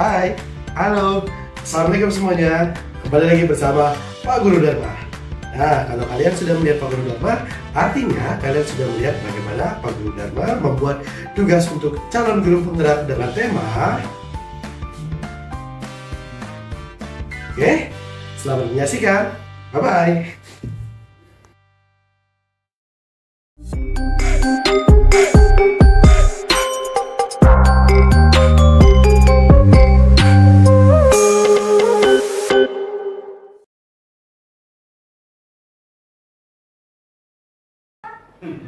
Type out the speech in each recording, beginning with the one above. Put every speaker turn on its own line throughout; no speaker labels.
Hai, halo, assalamualaikum semuanya. Kembali lagi bersama Pak Guru Dharma. Nah, kalau kalian sudah melihat Pak Guru Dharma, artinya kalian sudah melihat bagaimana Pak Guru Dharma membuat tugas untuk calon guru penggerak dengan tema. Oke, selamat menyaksikan. Bye-bye.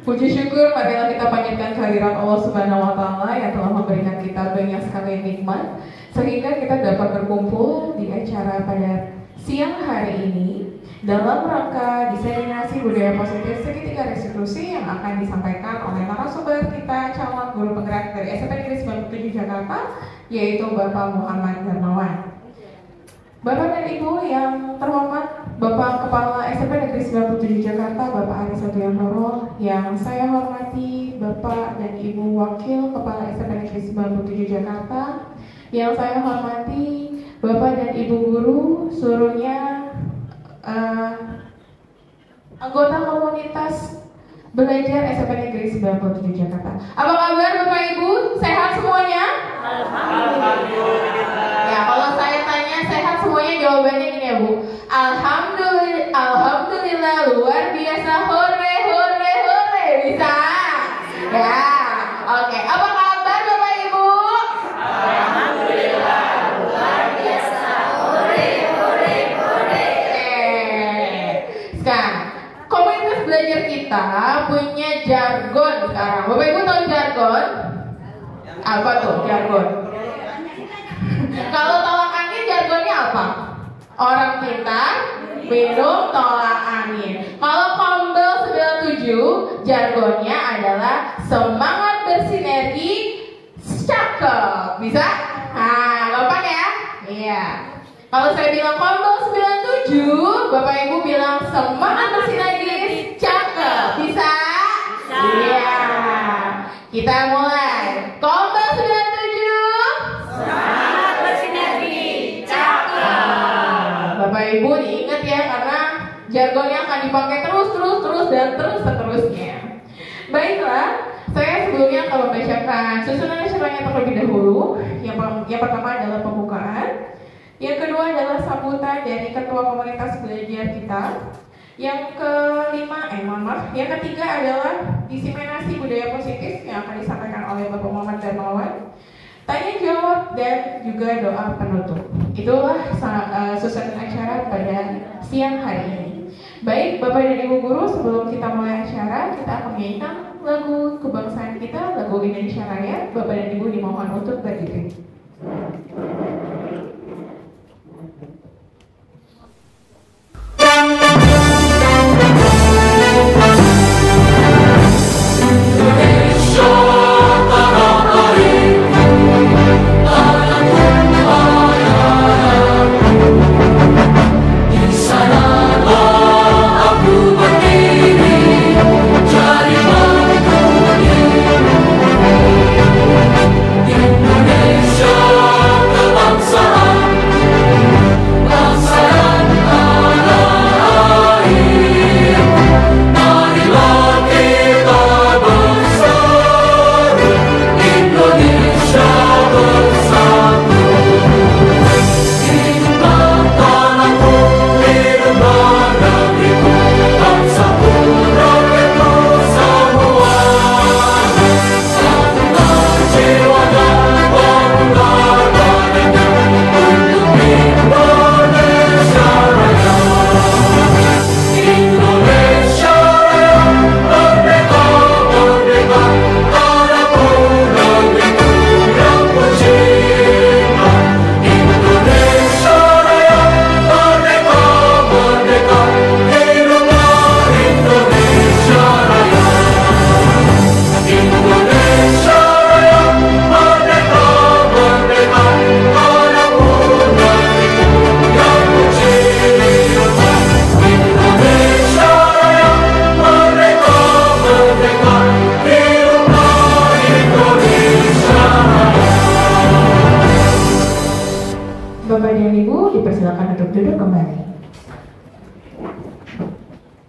Puji syukur, marilah kita panjatkan kehadiran Allah Subhanahu wa Ta'ala yang telah memberikan kita banyak sekali nikmat sehingga kita dapat berkumpul di acara pada siang hari ini dalam rangka diseminasi budaya positif segitiga restitusi yang akan disampaikan oleh narasumber kita calon guru penggerak dari SMP Negeri 97 Jakarta, yaitu Bapak Muhammad Darmawan. Bapak dan Ibu yang terhormat, Bapak Kepala SMP Negeri 97 Jakarta, Bapak Ari Setiantoro, yang saya hormati Bapak dan Ibu Wakil Kepala SMP Negeri 97 Jakarta, yang saya hormati Bapak dan Ibu Guru, seluruhnya anggota komunitas belajar SMP Negeri 97 Jakarta. Apa kabar Bapak Ibu? Sehat semuanya? Alhamdulillah. Ya, kalau saya tanya sehat semuanya, jawabannya gini ya Bu. Alhamdulillah, alhamdulillah, luar biasa, hore, hore, hore, bisa? Ya, oke. Apa kabar Bapak Ibu? Alhamdulillah, luar biasa, hore, hore, hore. Sekarang, komunitas belajar kita punya jargon sekarang. Bapak Ibu tahu jargon? Apa tuh jargon? Kalau tolak angin jargonnya apa? Orang pintar minum tolak angin. Kalau Kombel 97 jargonnya adalah semangat bersinergi cakep. Bisa? Nah, gampang ya? Iya. Kalau saya bilang Kombel 97, Bapak Ibu bilang semangat bersinergi cakep. Bisa? Iya. Kita mulai. Kombel 97. Semangat bersinergi cakep. Bapak Ibu diingat ya, karena jargonnya akan dipakai terus dan terus seterusnya. Baiklah, saya sebelumnya akan membacakan susunan acaranya terlebih dahulu. Yang pertama adalah pembukaan. Yang kedua adalah sambutan dari ketua komunitas belajar kita. Yang yang ketiga adalah diseminasi budaya positif yang akan disampaikan oleh Bapak Muhammad Darmawan. Tanya jawab dan juga doa penutup. Itulah susunan acara pada siang hari ini. Baik Bapak dan Ibu Guru, sebelum kita mulai acara, kita akan menyanyikan lagu kebangsaan kita, lagu Indonesia Raya. Bapak dan Ibu dimohon untuk berdiri.
Indonesia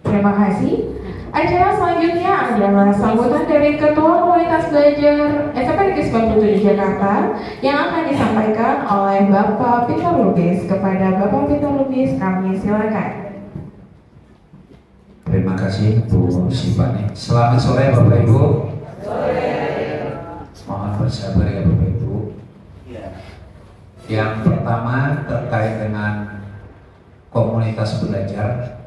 Terima kasih. Acara selanjutnya adalah sambutan dari Ketua Komunitas Belajar SMP Negeri 97 Jakarta yang akan disampaikan oleh Bapak Peter Lubis. Kepada Bapak Peter Lubis, kami silakan.
Terima kasih Bu Sipani. Selamat sore Bapak Ibu. Sore. Mohon bersabar ya Bapak Ibu. Yang pertama terkait dengan komunitas belajar.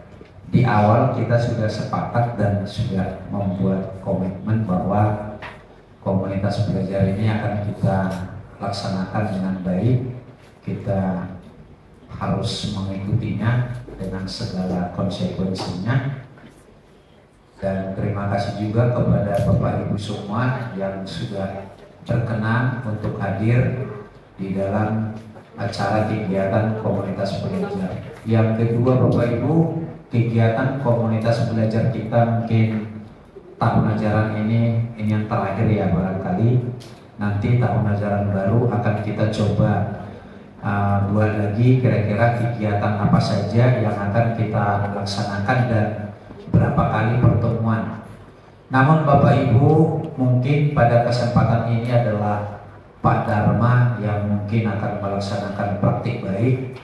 Di awal kita sudah sepakat dan sudah membuat komitmen bahwa komunitas belajar ini akan kita laksanakan dengan baik. Kita harus mengikutinya dengan segala konsekuensinya. Dan terima kasih juga kepada Bapak Ibu semua yang sudah berkenan untuk hadir di dalam acara kegiatan komunitas belajar. Yang kedua Bapak Ibu, kegiatan komunitas belajar kita mungkin tahun ajaran ini yang terakhir ya barangkali. Nanti tahun ajaran baru akan kita coba buat lagi kira-kira kegiatan apa saja yang akan kita laksanakan dan berapa kali pertemuan. Namun Bapak Ibu, mungkin pada kesempatan ini adalah Pak Dharma yang mungkin akan melaksanakan praktik baik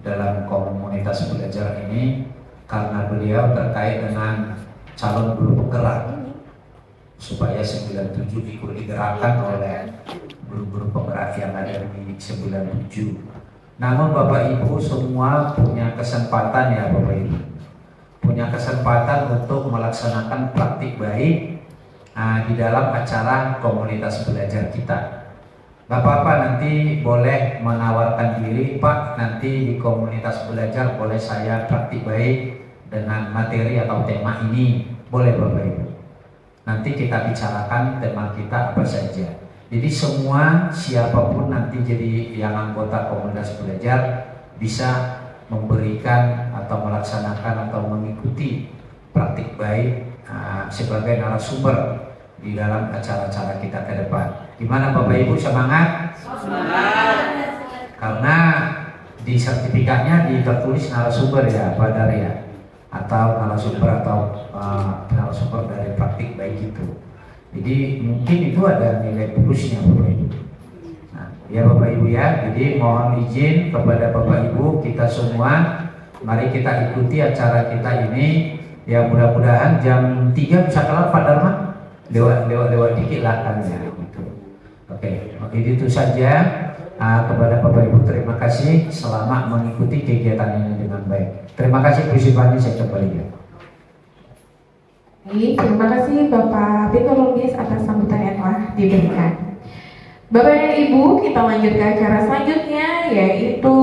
dalam komunitas belajar ini, karena beliau terkait dengan calon guru penggerak supaya 97 ikut digerakkan oleh guru-guru penggerak yang ada di 97. Namun Bapak Ibu semua punya kesempatan ya Bapak Ibu, punya kesempatan untuk melaksanakan praktik baik di dalam acara komunitas belajar kita. Gak apa-apa, nanti boleh menawarkan diri Pak, nanti di komunitas belajar boleh saya praktik baik dengan materi atau tema ini, boleh Bapak Ibu. Nanti kita bicarakan tema kita apa saja. Jadi semua siapapun nanti jadi yang anggota komunitas belajar bisa memberikan atau melaksanakan atau mengikuti praktik baik sebagai narasumber di dalam acara-acara kita ke depan. Gimana Bapak Ibu, semangat? Semangat. Karena di sertifikatnya tertulis narasumber ya, Badar ya, atau narasumber narasumber dari praktik baik itu. Jadi mungkin itu ada nilai plusnya Bapak Ibu. Nah, ya Bapak Ibu ya, jadi mohon izin kepada Bapak Ibu kita semua, mari kita ikuti acara kita ini. Ya mudah-mudahan jam 3 bisa kelar Pak Dharma. Lewat dikit lah kan ya gitu. Oke, itu saja. Kepada Bapak Ibu terima kasih, selamat mengikuti kegiatan ini dengan baik. Terima kasih Bu Sipani, saya kembalikan.
Terima kasih Bapak Peter Lubis atas sambutan yang telah diberikan. Bapak dan Ibu, kita lanjut ke acara selanjutnya, yaitu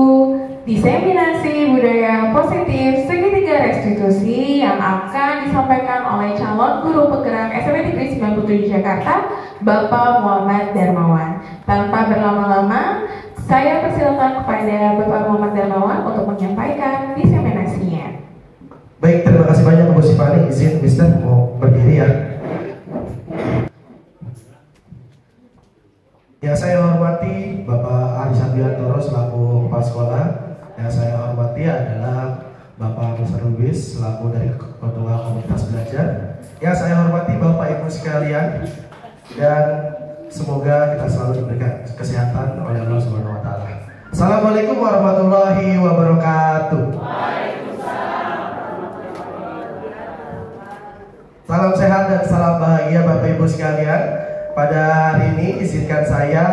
diseminasi budaya positif segitiga restitusi yang akan disampaikan oleh calon guru penggerak SMP Negeri 97 Jakarta, Bapak Muhammad Darmawan. Tanpa berlama-lama, saya persilakan kepada Bapak Muhammad Darmawan untuk menyampaikan diseminasinya.
Baik, terima kasih banyak Bu Sipani. Izin Mister mau berdiri ya. Yang saya hormati Bapak Ari Sabiantoro selaku kepala sekolah. Yang saya hormati adalah Bapak Peter Lubis selaku dari Ketua Komunitas Belajar. Yang saya hormati Bapak Ibu sekalian, dan semoga kita selalu diberikan kesehatan oleh Allah Subhanahu wa taala. Assalamualaikum warahmatullahi wabarakatuh. Salam sehat dan salam bahagia Bapak Ibu sekalian. Pada hari ini izinkan saya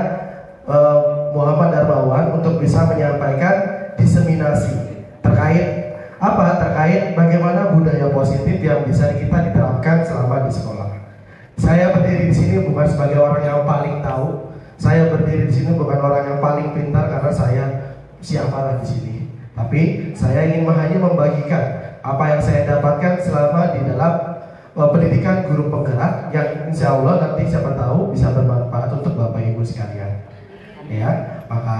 Muhammad Darmawan untuk bisa menyampaikan diseminasi terkait apa? Terkait bagaimana budaya positif yang bisa kita diterapkan selama di sekolah. Saya berdiri di sini bukan sebagai orang yang paling tahu. Saya berdiri di sini bukan orang yang paling pintar karena saya siapalah di sini. Tapi saya ingin hanya membagikan apa yang saya dapatkan selama di dalam pendidikan guru penggerak yang insya Allah nanti siapa tahu bisa bermanfaat untuk Bapak Ibu sekalian. Ya, maka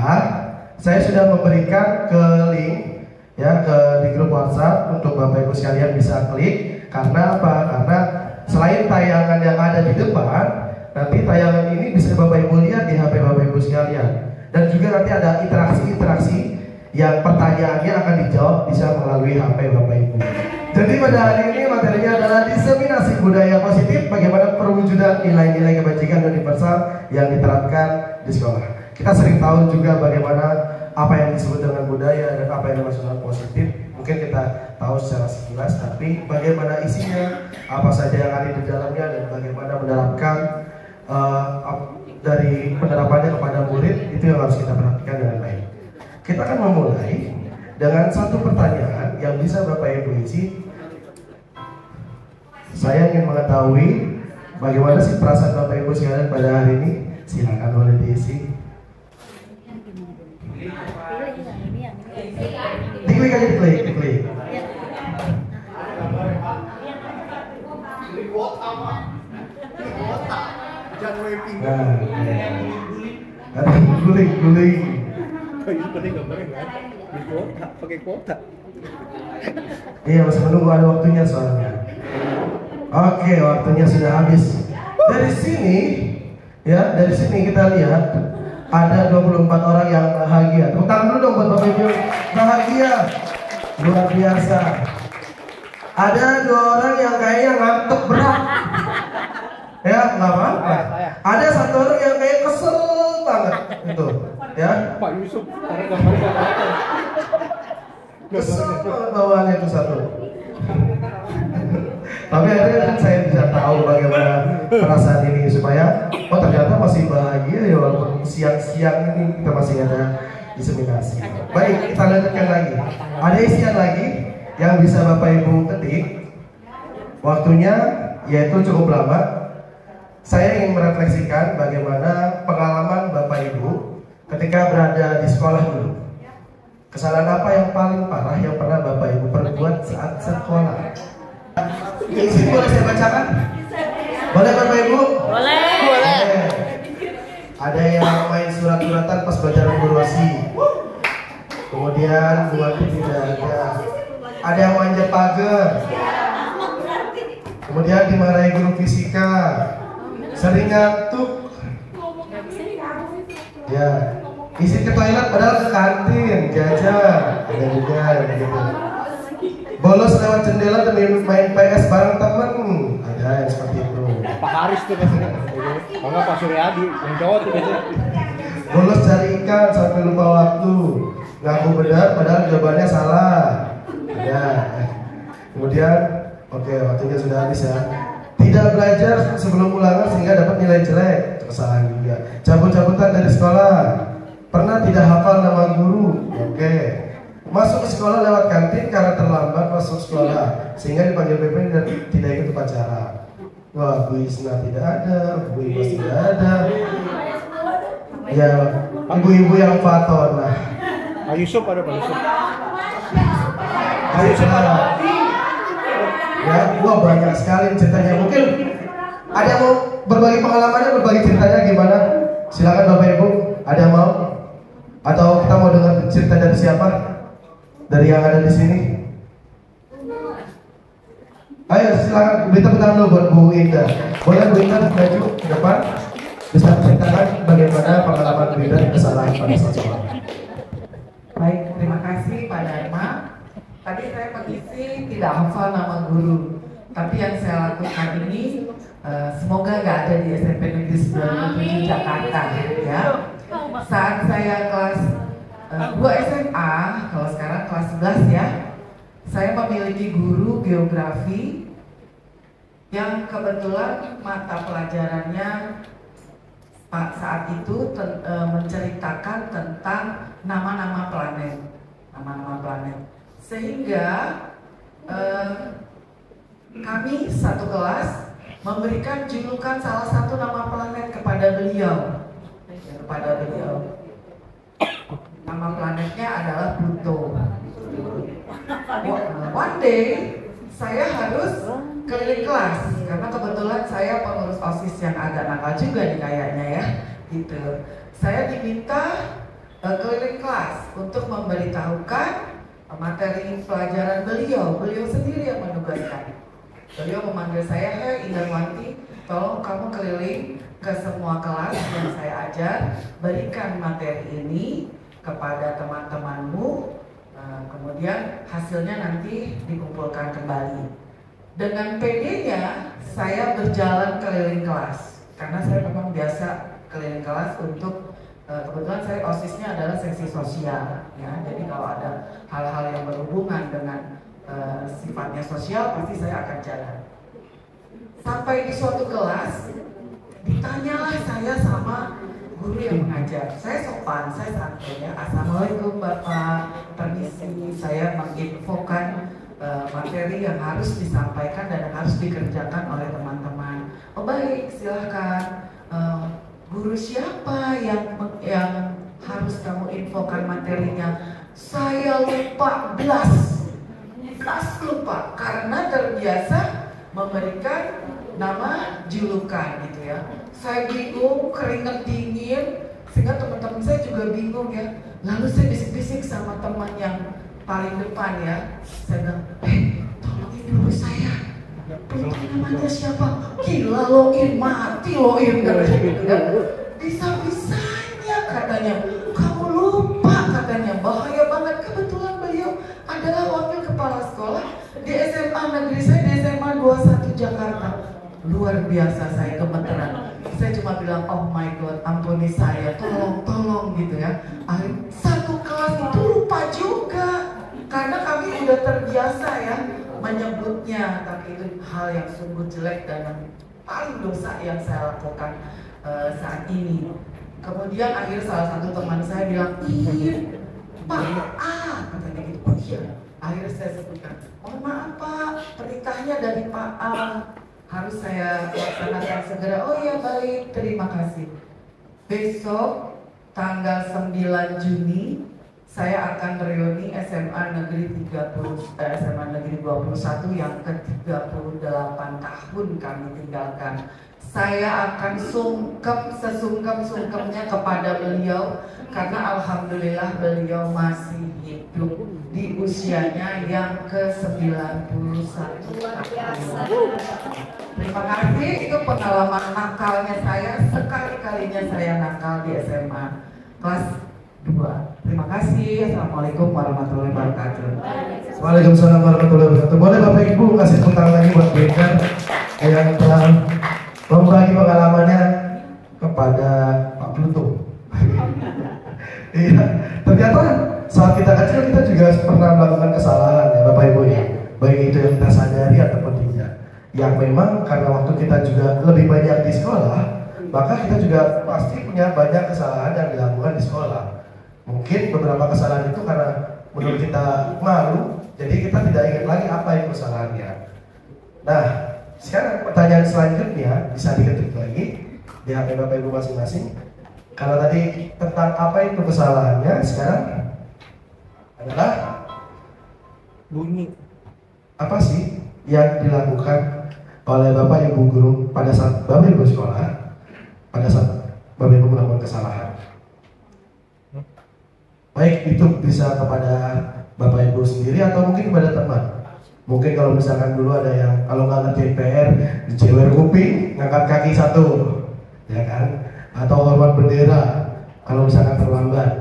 saya sudah memberikan ke link ya di grup WhatsApp untuk Bapak Ibu sekalian bisa klik. Karena apa? Karena selain tayangan yang ada di depan, nanti tayangan ini bisa Bapak Ibu lihat di HP Bapak Ibu sekalian. Dan juga nanti ada interaksi-interaksi yang pertanyaannya akan dijawab bisa melalui HP Bapak Ibu. Jadi pada hari ini materinya adalah diseminasi budaya positif, bagaimana perwujudan nilai-nilai kebajikan universal yang diterapkan di sekolah. Kita sering tahu juga bagaimana apa yang disebut dengan budaya dan apa yang dimaksud dengan positif. Mungkin kita tahu secara sekilas, tapi bagaimana isinya, apa saja yang ada di dalamnya, dan bagaimana menerapkan dari penerapannya kepada murid, itu yang harus kita perhatikan dengan baik. Kita akan memulai dengan satu pertanyaan yang bisa Bapak Ibu isi. Saya ingin mengetahui bagaimana sih perasaan Bapak Ibu sekalian pada hari ini. Silakan boleh diisi. Diklik aja, diklik. Nah, ada guling.
Pakai kuota.
Iya, masih menunggu, ada waktunya soalnya. Oke, waktunya sudah habis. Dari sini kita lihat ada 24 orang yang bahagia. Tepuk tangan dulu dong buat Bapak Ibu. Bahagia, luar biasa. Ada 2 orang yang kayaknya ngantuk berat. Ya, nggak apa-apa. Ada 1 orang yang kayak kesel banget itu, ya.
Pak Yusuf, karena gambarnya
Kesel banget bawaannya itu 1. Tapi akhirnya saya bisa tahu bagaimana perasaan ini, supaya ternyata masih bahagia ya, walaupun siang-siang ini kita masih ada diseminasi. Baik, kita lanjutkan lagi. Ada isian lagi yang bisa Bapak Ibu ketik. Waktunya yaitu cukup lama. Saya ingin merefleksikan bagaimana pengalaman Bapak Ibu ketika berada di sekolah dulu. Kesalahan apa yang paling parah yang pernah Bapak Ibu perbuat saat sekolah? Ini boleh saya bacakan? Boleh Bapak Ibu?
Boleh.
Ada yang main surat-suratan pas belajar berwasi. Kemudian buat tidak ada. Ada yang manjat pagar. Kemudian dimarahi guru fisika. Sering ngantuk. Ya, isi ke toilet padahal ke kantin, jajan. Ada juga yang begitu. Bolos lewat jendela demi main PS bareng temen. Ada yang seperti itu.
Pak Haris tuh biasanya. Kalau nggak Pak Suryadi, yang cowok tuh biasanya.
Bolos cari ikan sampai lupa waktu. Ngaku benar padahal jawabannya salah. Ada. Kemudian, oke, waktunya sudah habis ya. Tidak belajar sebelum ulangan sehingga dapat nilai jelek. Kesalahan juga. Cabut-cabutan dari sekolah. Pernah tidak hafal nama guru. Oke. Masuk ke sekolah lewat kantin karena terlambat masuk sekolah sehingga dipanggil PP dan tidak ikut upacara. Wah, Bu Isna tidak ada, Bu Ibas tidak ada. Ya, ibu-ibu yang faton lah.
Pak Yusuf ada Pak Yusuf.
Pak Yusuf ada. Ya, wah banyak sekali ceritanya. Mungkin ada yang mau berbagi pengalamannya, berbagi ceritanya gimana? Silakan Bapak Ibu. Ada yang mau? Atau kita mau dengar cerita dari siapa? Dari yang ada di sini. Ayo silakan, beri tepuk tangan dulu buat Bu Indah. Boleh Bu Indah maju ke depan, bisa menceritakan bagaimana pengalaman Bu Indah dan kesalahan pada saat sekolah.
Baik, terima kasih Pak Dharma. Tadi saya mengisi tidak hafal nama guru, tapi yang saya lakukan ini semoga nggak ada di SMP Negeri 97 Jakarta ya. Saat saya kelas 2 SMA, kalau sekarang kelas 11 ya, saya memiliki guru geografi yang kebetulan mata pelajarannya saat itu menceritakan tentang nama-nama planet, sehingga kami satu kelas memberikan julukan salah satu nama planet kepada beliau. Nama planetnya adalah Pluto. One day saya harus keliling kelas karena kebetulan saya pengurus OSIS yang agak nakal juga nih kayaknya ya. Gitu. Saya diminta keliling kelas untuk memberitahukan materi pelajaran beliau. Beliau sendiri yang menugaskan. Beliau memanggil saya, "Hei Indarwanti, tolong kamu keliling ke semua kelas yang saya ajar, berikan materi ini kepada teman-temanmu Kemudian hasilnya nanti dikumpulkan kembali. Dengan PD-nya saya berjalan keliling kelas karena saya memang biasa keliling kelas untuk kebetulan saya OSIS-nya adalah seksi sosial ya. Jadi kalau ada hal-hal yang berhubungan dengan sifatnya sosial pasti saya akan jalan. Sampai di suatu kelas ditanyalah saya sama guru yang mengajar. Saya sopan, saya santai ya. Assalamualaikum Bapak, permisi, saya menginfokan materi yang harus disampaikan dan yang harus dikerjakan oleh teman-teman. Oh baik, silahkan. Guru siapa yang harus kamu infokan materinya? Saya lupa, belas lupa karena terbiasa memberikan nama julukan gitu ya. Saya bingung, keringat dingin, sehingga teman-teman saya juga bingung ya. Lalu saya bisik-bisik sama teman yang paling depan ya. Saya bilang, tolongin dulu saya. Lupa namanya siapa? Gila loin, mati loin katanya gitu kan. Bisa-bisanya katanya, kamu lupa katanya, bahaya banget. Kebetulan beliau adalah wakil kepala sekolah di SMA negeri saya, di SMA 21 Jakarta. Luar biasa saya gemeteran. Saya cuma bilang, oh my god, ampuni saya, tolong gitu ya. Satu kelas itu lupa juga, karena kami udah terbiasa ya menyebutnya, tapi itu hal yang sungguh jelek dan yang paling dosa yang saya lakukan saat ini. Kemudian akhirnya salah satu teman saya bilang, ih Pak A, katanya gitu. Oh iya, akhirnya saya sebutkan, mohon maaf Pak, perintahnya dari Pak A harus saya laksanakan segera. Oh iya baik, terima kasih. Besok tanggal 9 Juni saya akan reuni SMA Negeri 21 yang ke-38 tahun kami tinggalkan. Saya akan sesungkem-sungkemnya kepada beliau karena alhamdulillah beliau masih hidup di usianya yang ke-91 tahun. Terima kasih, itu pengalaman nakalnya saya, sekali-kalinya saya nakal di SMA kelas 2. Terima kasih. Assalamualaikum warahmatullahi wabarakatuh.
Waalaikumsalam warahmatullahi wabarakatuh. Boleh Bapak Ibu kasih tepuk tangan lagi buat Bekan yang telah membagi pengalamannya kepada Pak Pluto. Iya, ternyata saat kita kecil kita juga pernah melakukan kesalahan ya Bapak Ibu ya. Baik itu yang kita sadari ataupun tidak. Yang memang karena waktu kita juga lebih banyak di sekolah, maka kita juga pasti punya banyak kesalahan yang dilakukan di sekolah. Mungkin beberapa kesalahan itu karena menurut kita malu, jadi kita tidak ingat lagi apa itu kesalahannya. Nah, sekarang pertanyaan selanjutnya bisa diketik lagi di HP Bapak Ibu masing-masing. Kalau tadi tentang apa itu kesalahannya, sekarang adalah
bunyi.
Apa sih yang dilakukan oleh Bapak Ibu guru pada saat Bapak Ibu sekolah, pada saat Bapak Ibu melakukan kesalahan? Baik itu bisa kepada Bapak Ibu sendiri atau mungkin kepada teman. Mungkin kalau misalkan dulu ada yang kalau nggak ngerjain PR, dicewer kuping, ngangkat kaki satu, ya kan? Atau hormat bendera kalau misalkan terlambat.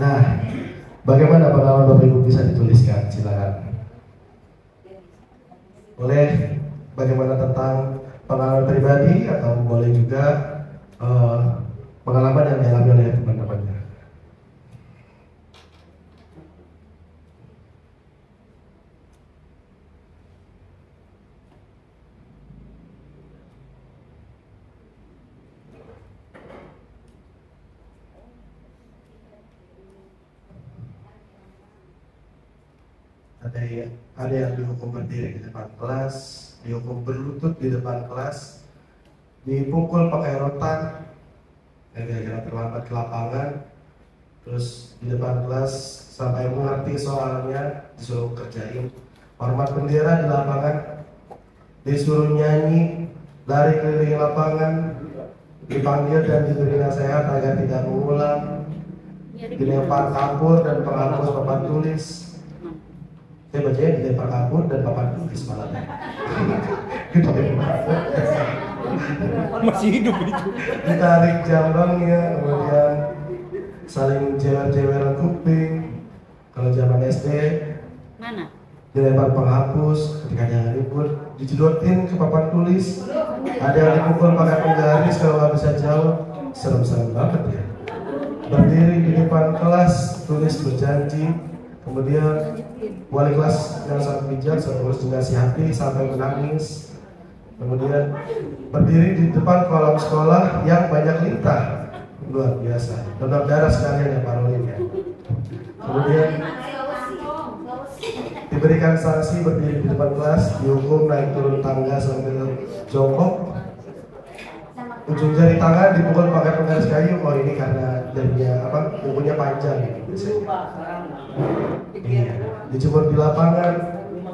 Nah, bagaimana pengalaman Bapak Ibu bisa dituliskan? Silakan. Boleh bagaimana tentang pengalaman pribadi atau boleh juga pengalaman yang dialami oleh teman-temannya. Ada yang dihukum berdiri di depan kelas, dihukum berlutut di depan kelas, dipukul pakai rotan, gara-gara terlambat ke lapangan, terus di depan kelas sampai mengerti soalnya disuruh kerjain, hormat bendera di lapangan, disuruh nyanyi, lari keliling lapangan, dipanggil dan diberi nasihat agar tidak mengulang, dilempar kapur dan penghapus papan tulis. Saya bacanya dilempar kapur dan papan tulis malah.
Masih hidup itu.
Ditarik jambangnya, kemudian saling jewer-jeweran kuping, Kalau zaman SD
Mana?
dilempar penghapus, ketika dia ribut dijedotin ke papan tulis, ada yang dipukul pakai penggaris kalau nggak bisa jawab. Serem-serem banget ya. Berdiri di depan kelas tulis berjanji, kemudian wali kelas yang sangat bijak terus dinasihati sampai menangis. Kemudian berdiri di depan kolam sekolah yang banyak lintah, luar biasa, donor darah sekalian ya Parolin ya. Kemudian diberikan sanksi berdiri di depan kelas, dihukum naik turun tangga sambil jongkok, ujung jari tangan dipukul pakai penggaris kayu. Oh ini karena jarinya kukunya panjang gitu biasanya. Iya. Dijemur di lapangan,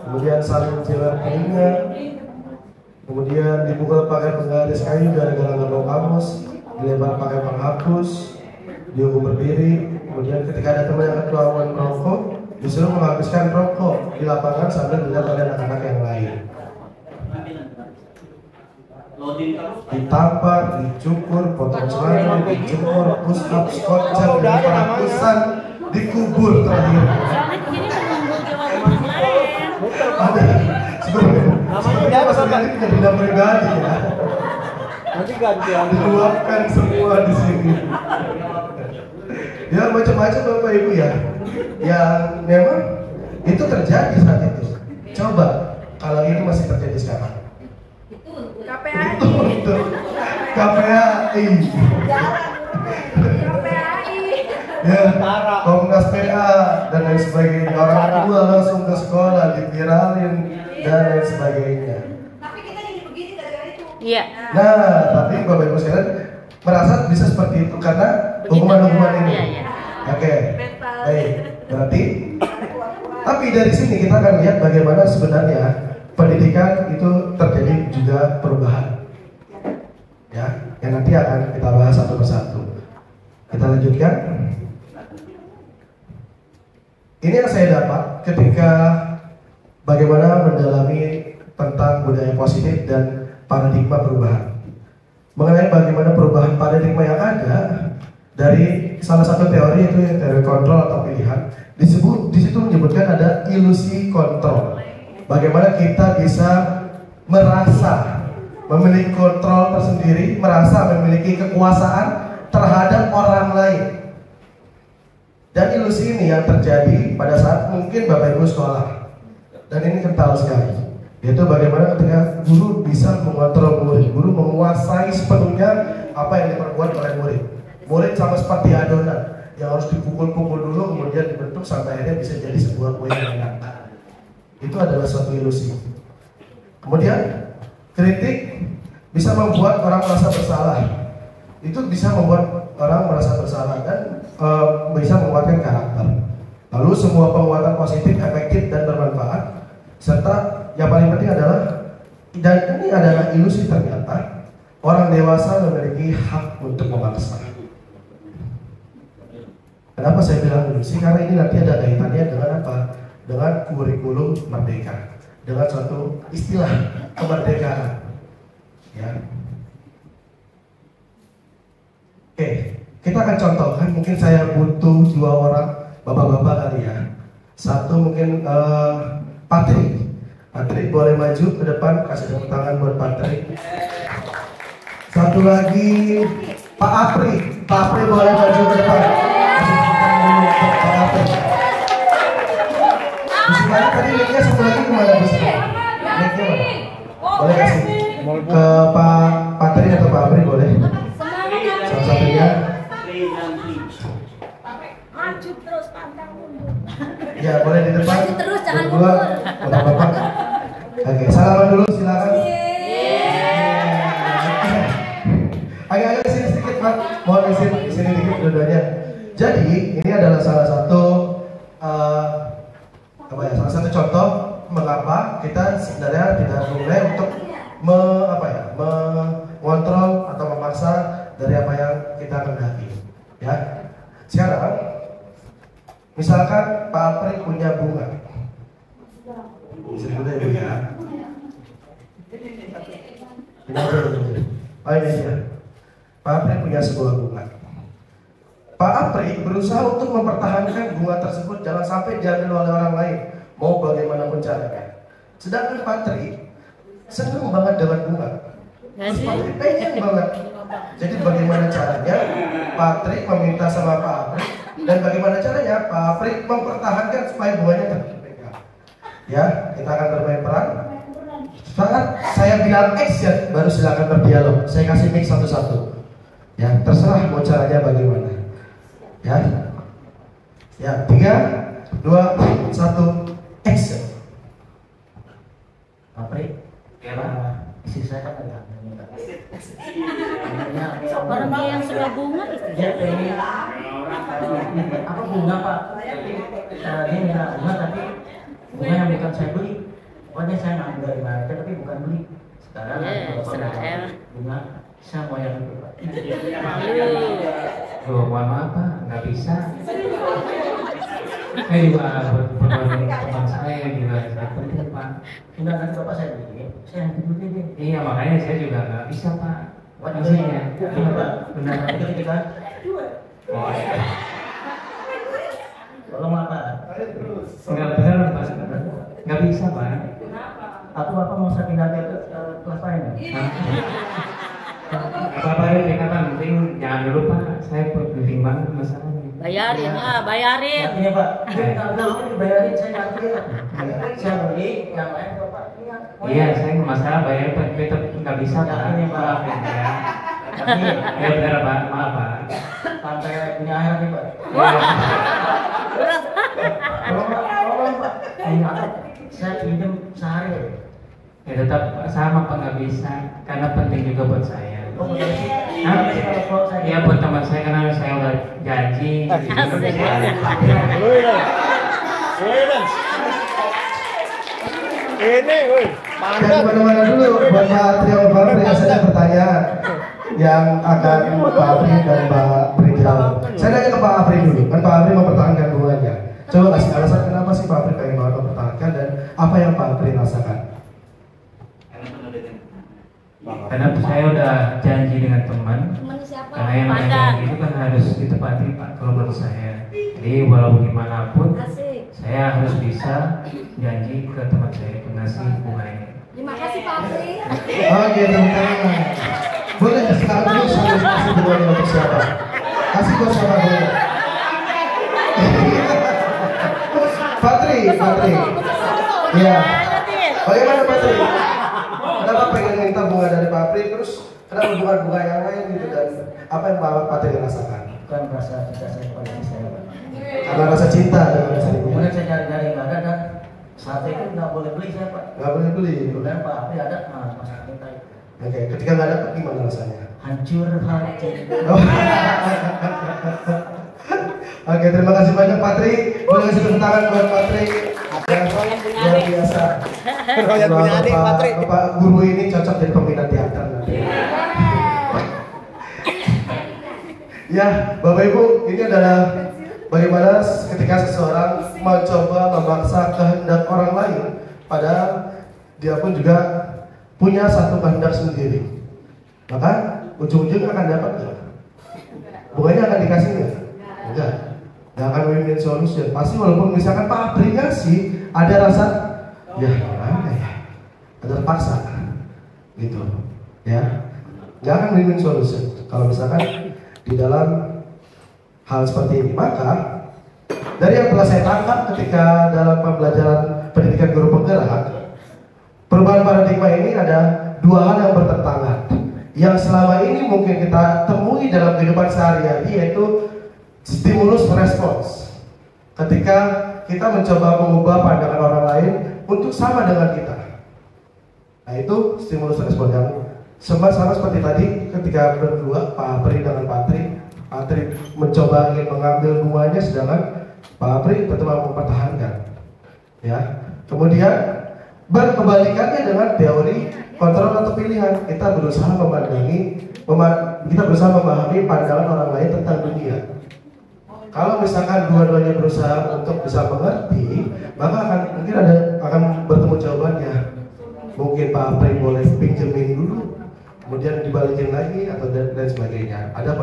kemudian saling jilat telinga, kemudian dipukul pakai penggaris kayu gara-gara nggak bawa kamus, dilempar pakai penghapus, dihukum berdiri. Kemudian ketika ada teman yang ketahuan merokok, disuruh menghabiskan rokok di lapangan sambil melihat oleh anak-anak yang lain. Ditampar, dicukur, potong celana, dijemur, push up, squat, jam, ratusan, dikubur terakhir. Ada sebenarnya maksudnya ini punya bidang pribadi ya.
Nanti ganti
Diluapkan semua di sini. Ya macam-macam Bapak Ibu ya. Yang memang itu terjadi saat itu. Coba kalau ini masih terjadi sekarang.
KPAI.
Betul. KPAI. Ya, Komnas PA dan lain sebagainya. Orang tua langsung ke sekolah, diviralin dan lain sebagainya.
Tapi kita jadi begini gara-gara itu.
Iya.
Nah, tapi Bapak Ibu sekalian merasa bisa seperti itu karena hukuman-hukuman ini.
Iya, iya.
Oke, baik. Berarti, tapi dari sini kita akan lihat bagaimana sebenarnya pendidikan itu terjadi juga perubahan. Ya, yang nanti akan kita bahas satu persatu. Kita lanjutkan. Ini yang saya dapat ketika bagaimana mendalami tentang budaya positif dan paradigma perubahan. Mengenai bagaimana perubahan paradigma yang ada dari salah satu teori itu yang teori kontrol atau pilihan. Di situ menyebutkan ada ilusi kontrol. Bagaimana kita bisa merasa memiliki kontrol tersendiri, merasa memiliki kekuasaan terhadap orang lain. Dan ilusi ini yang terjadi pada saat mungkin Bapak Ibu sekolah. Dan ini kental sekali. Yaitu bagaimana ketika guru bisa mengontrol murid, guru menguasai sepenuhnya apa yang diperbuat oleh murid. Murid sama seperti adonan yang harus dipukul-pukul dulu kemudian dibentuk sampai akhirnya bisa jadi sebuah kue yang enak. Itu adalah suatu ilusi. Kemudian kritik bisa membuat orang merasa bersalah. Itu bisa membuat orang merasa bersalah dan bisa menguatkan karakter. Lalu semua penguatan positif, efektif dan bermanfaat. Serta yang paling penting adalah, dan ini adalah ilusi ternyata, orang dewasa memiliki hak untuk memaksa. Kenapa saya bilang ilusi? Karena ini nanti ada kaitannya dengan apa? Dengan kurikulum merdeka, dengan suatu istilah kemerdekaan. Ya. Oke, kita akan contohkan. Mungkin saya butuh 2 orang bapak-bapak kali ya. Satu mungkin Patrik. Patrik boleh maju ke depan, kasih tepuk tangan buat Patrik. Satu lagi Pak Apri. Pak Apri boleh maju ke depan. Kasih tepuk tangan dulu untuk Pak Apri. Sekarang tadi mic-nya satu lagi kemana Bu? Mic-nya mana? Boleh kasih ke Pak Patri atau Pak Apri boleh. Salah satunya.
Maju terus, pantang mundur.
Ya boleh di depan.
Maju terus, jangan
berdua,
mundur.
bapak-bapak. Oke, salaman dulu silakan. Agak-agak sini sedikit Pak. Mohon di sini dikit dua-duanya. Jadi ini adalah salah satu salah satu contoh mengapa kita sebenarnya tidak mulai untuk mengontrol atau memaksa dari apa yang kita kendaki. Ya. Sekarang misalkan Pak Apri punya bunga. Bisa dulu ya Bu ya. Oh ini dia. Pak Apri punya sebuah bunga. Pak Apri berusaha untuk mempertahankan bunga tersebut jangan sampai diambil oleh orang lain, mau bagaimanapun caranya. Sedangkan Pak Tri senang banget dengan bunga. Terus Pak Tri pengen banget. Jadi bagaimana caranya Pak Tri meminta sama Pak Apri, dan bagaimana caranya Pak Apri mempertahankan supaya bunganya tetap dipegang. Ya, kita akan bermain peran. Saat saya bilang action, baru silakan berdialog. Saya kasih mic satu-satu. Ya, terserah mau caranya bagaimana. Ya, ya, 3, 2, 1, action.
Apri, istri saya kan ada hamilnya.
Orang dia yang suka bunga itu.
Dia pengen apa bunga Pak? Dia minta bunga tapi bunga yang bukan saya beli. Pokoknya saya ngambil dari mana tapi bukan beli. Sekarang bunga saya mau yang itu Pak.
Oh, mohon maaf Pak, nggak bisa. Saya juga teman saya juga penting Pak.
Enggak, nanti Bapak saya beli. Saya yang beli deh.
Iya, makanya saya juga nggak bisa Pak.
Buat maksudnya, benar Pak, benar. Nanti kan. Tolong Pak.
Nggak benar Pak, nggak bisa Pak.
Atau Bapak mau saya pindah ke kelas lain?
Bapak ini kata penting, jangan dulu Pak. Saya penting banget masalahnya.
Bayarin lah, bayarin.
Iya Pak, kalau dibayarin saya nanti saya beli yang lain Bapak.
Iya, saya nggak masalah bayar tapi tetap nggak bisa Pak.
Ini Pak.
Maafin ya. Ya benar Pak, maaf Pak.
Sampai punya akhir nih Pak. Tolong Pak. Saya pinjam sehari.
Ya tetap sama Pak, nggak bisa karena penting juga buat saya. Iya buat teman saya karena saya udah janji.
Ini, woi.
Jangan kemana-mana dulu, buat Pak Tri sama Pak Apri saya ada pertanyaan yang akan Pak Apri dan Pak Pri jawab. Saya nanya ke Pak Apri dulu, kan Pak Apri mempertahankan bunganya. Coba kasih alasan kenapa sih Pak Apri pengen banget mempertahankan dan apa yang Pak Apri rasakan?
Karena saya udah janji dengan teman.
Temennya siapa?
Karena yang namanya
Pandan.
janji itu kan harus ditepati Pak kalau menurut saya. Jadi walau bagaimanapun
Asik.
saya harus bisa janji ke teman saya untuk ngasih bunga ini.
Terima kasih Pak Apri.
Oke, teman-teman. Boleh sekarang dulu saya kasih bunganya untuk siapa? Kasih ke siapa boleh? Patri. Iya. Bagaimana Patri? Kenapa pengen minta bunga dari Pak Apri terus kenapa bukan bunga yang lain gitu dan apa yang Pak Patri rasakan?
Bukan rasa cinta saya kepada istri saya Pak.
Karena rasa cinta dengan istrinya.
Kemudian saya cari-cari nggak ada dan saat itu nggak boleh beli saya Pak.
Nggak boleh beli.
Kemudian Pak Apri ada, nah masalah cinta itu.
Oke, ketika nggak dapat gimana rasanya?
Hancur hati.
Oh. Oke, terima kasih banyak Patri. Boleh kasih tepuk tangan buat Patri. Yang luar biasa.
Royan punya adik, Patri.
Bapak guru ini cocok jadi pembina teater nanti. Ya, Bapak Ibu, ini adalah bagaimana ketika seseorang mencoba memaksa kehendak orang lain, padahal dia pun juga punya satu kehendak sendiri. Maka ujung-ujungnya akan dapat nggak? Bunganya akan dikasih nggak? Enggak. Nggak akan win-win solution. Pasti walaupun misalkan Pak Apri ngasih, ada rasa ya gimana ya? Ada terpaksa, gitu. Ya, nggak akan win-win solution. Kalau misalkan di dalam hal seperti ini, maka dari yang telah saya tangkap ketika dalam pembelajaran pendidikan guru penggerak, perubahan paradigma ini ada dua hal yang bertentangan. Yang selama ini mungkin kita temui dalam kehidupan sehari-hari yaitu stimulus respons. Ketika kita mencoba mengubah pandangan orang lain untuk sama dengan kita. Nah itu stimulus respons yang sama seperti tadi ketika berdua Pak Apri dengan Patri mencoba ingin mengambil bunganya sedangkan Pak Apri betul mempertahankan. Ya. Kemudian berkebalikannya dengan teori kontrol atau pilihan. Kita berusaha kita berusaha memahami pandangan orang lain tentang dunia. Kalau misalkan dua-duanya berusaha untuk bisa mengerti, maka akan bertemu jawabannya. Mungkin Pak Apri boleh pinjemin dulu kemudian dibalikin lagi atau dan sebagainya. Ada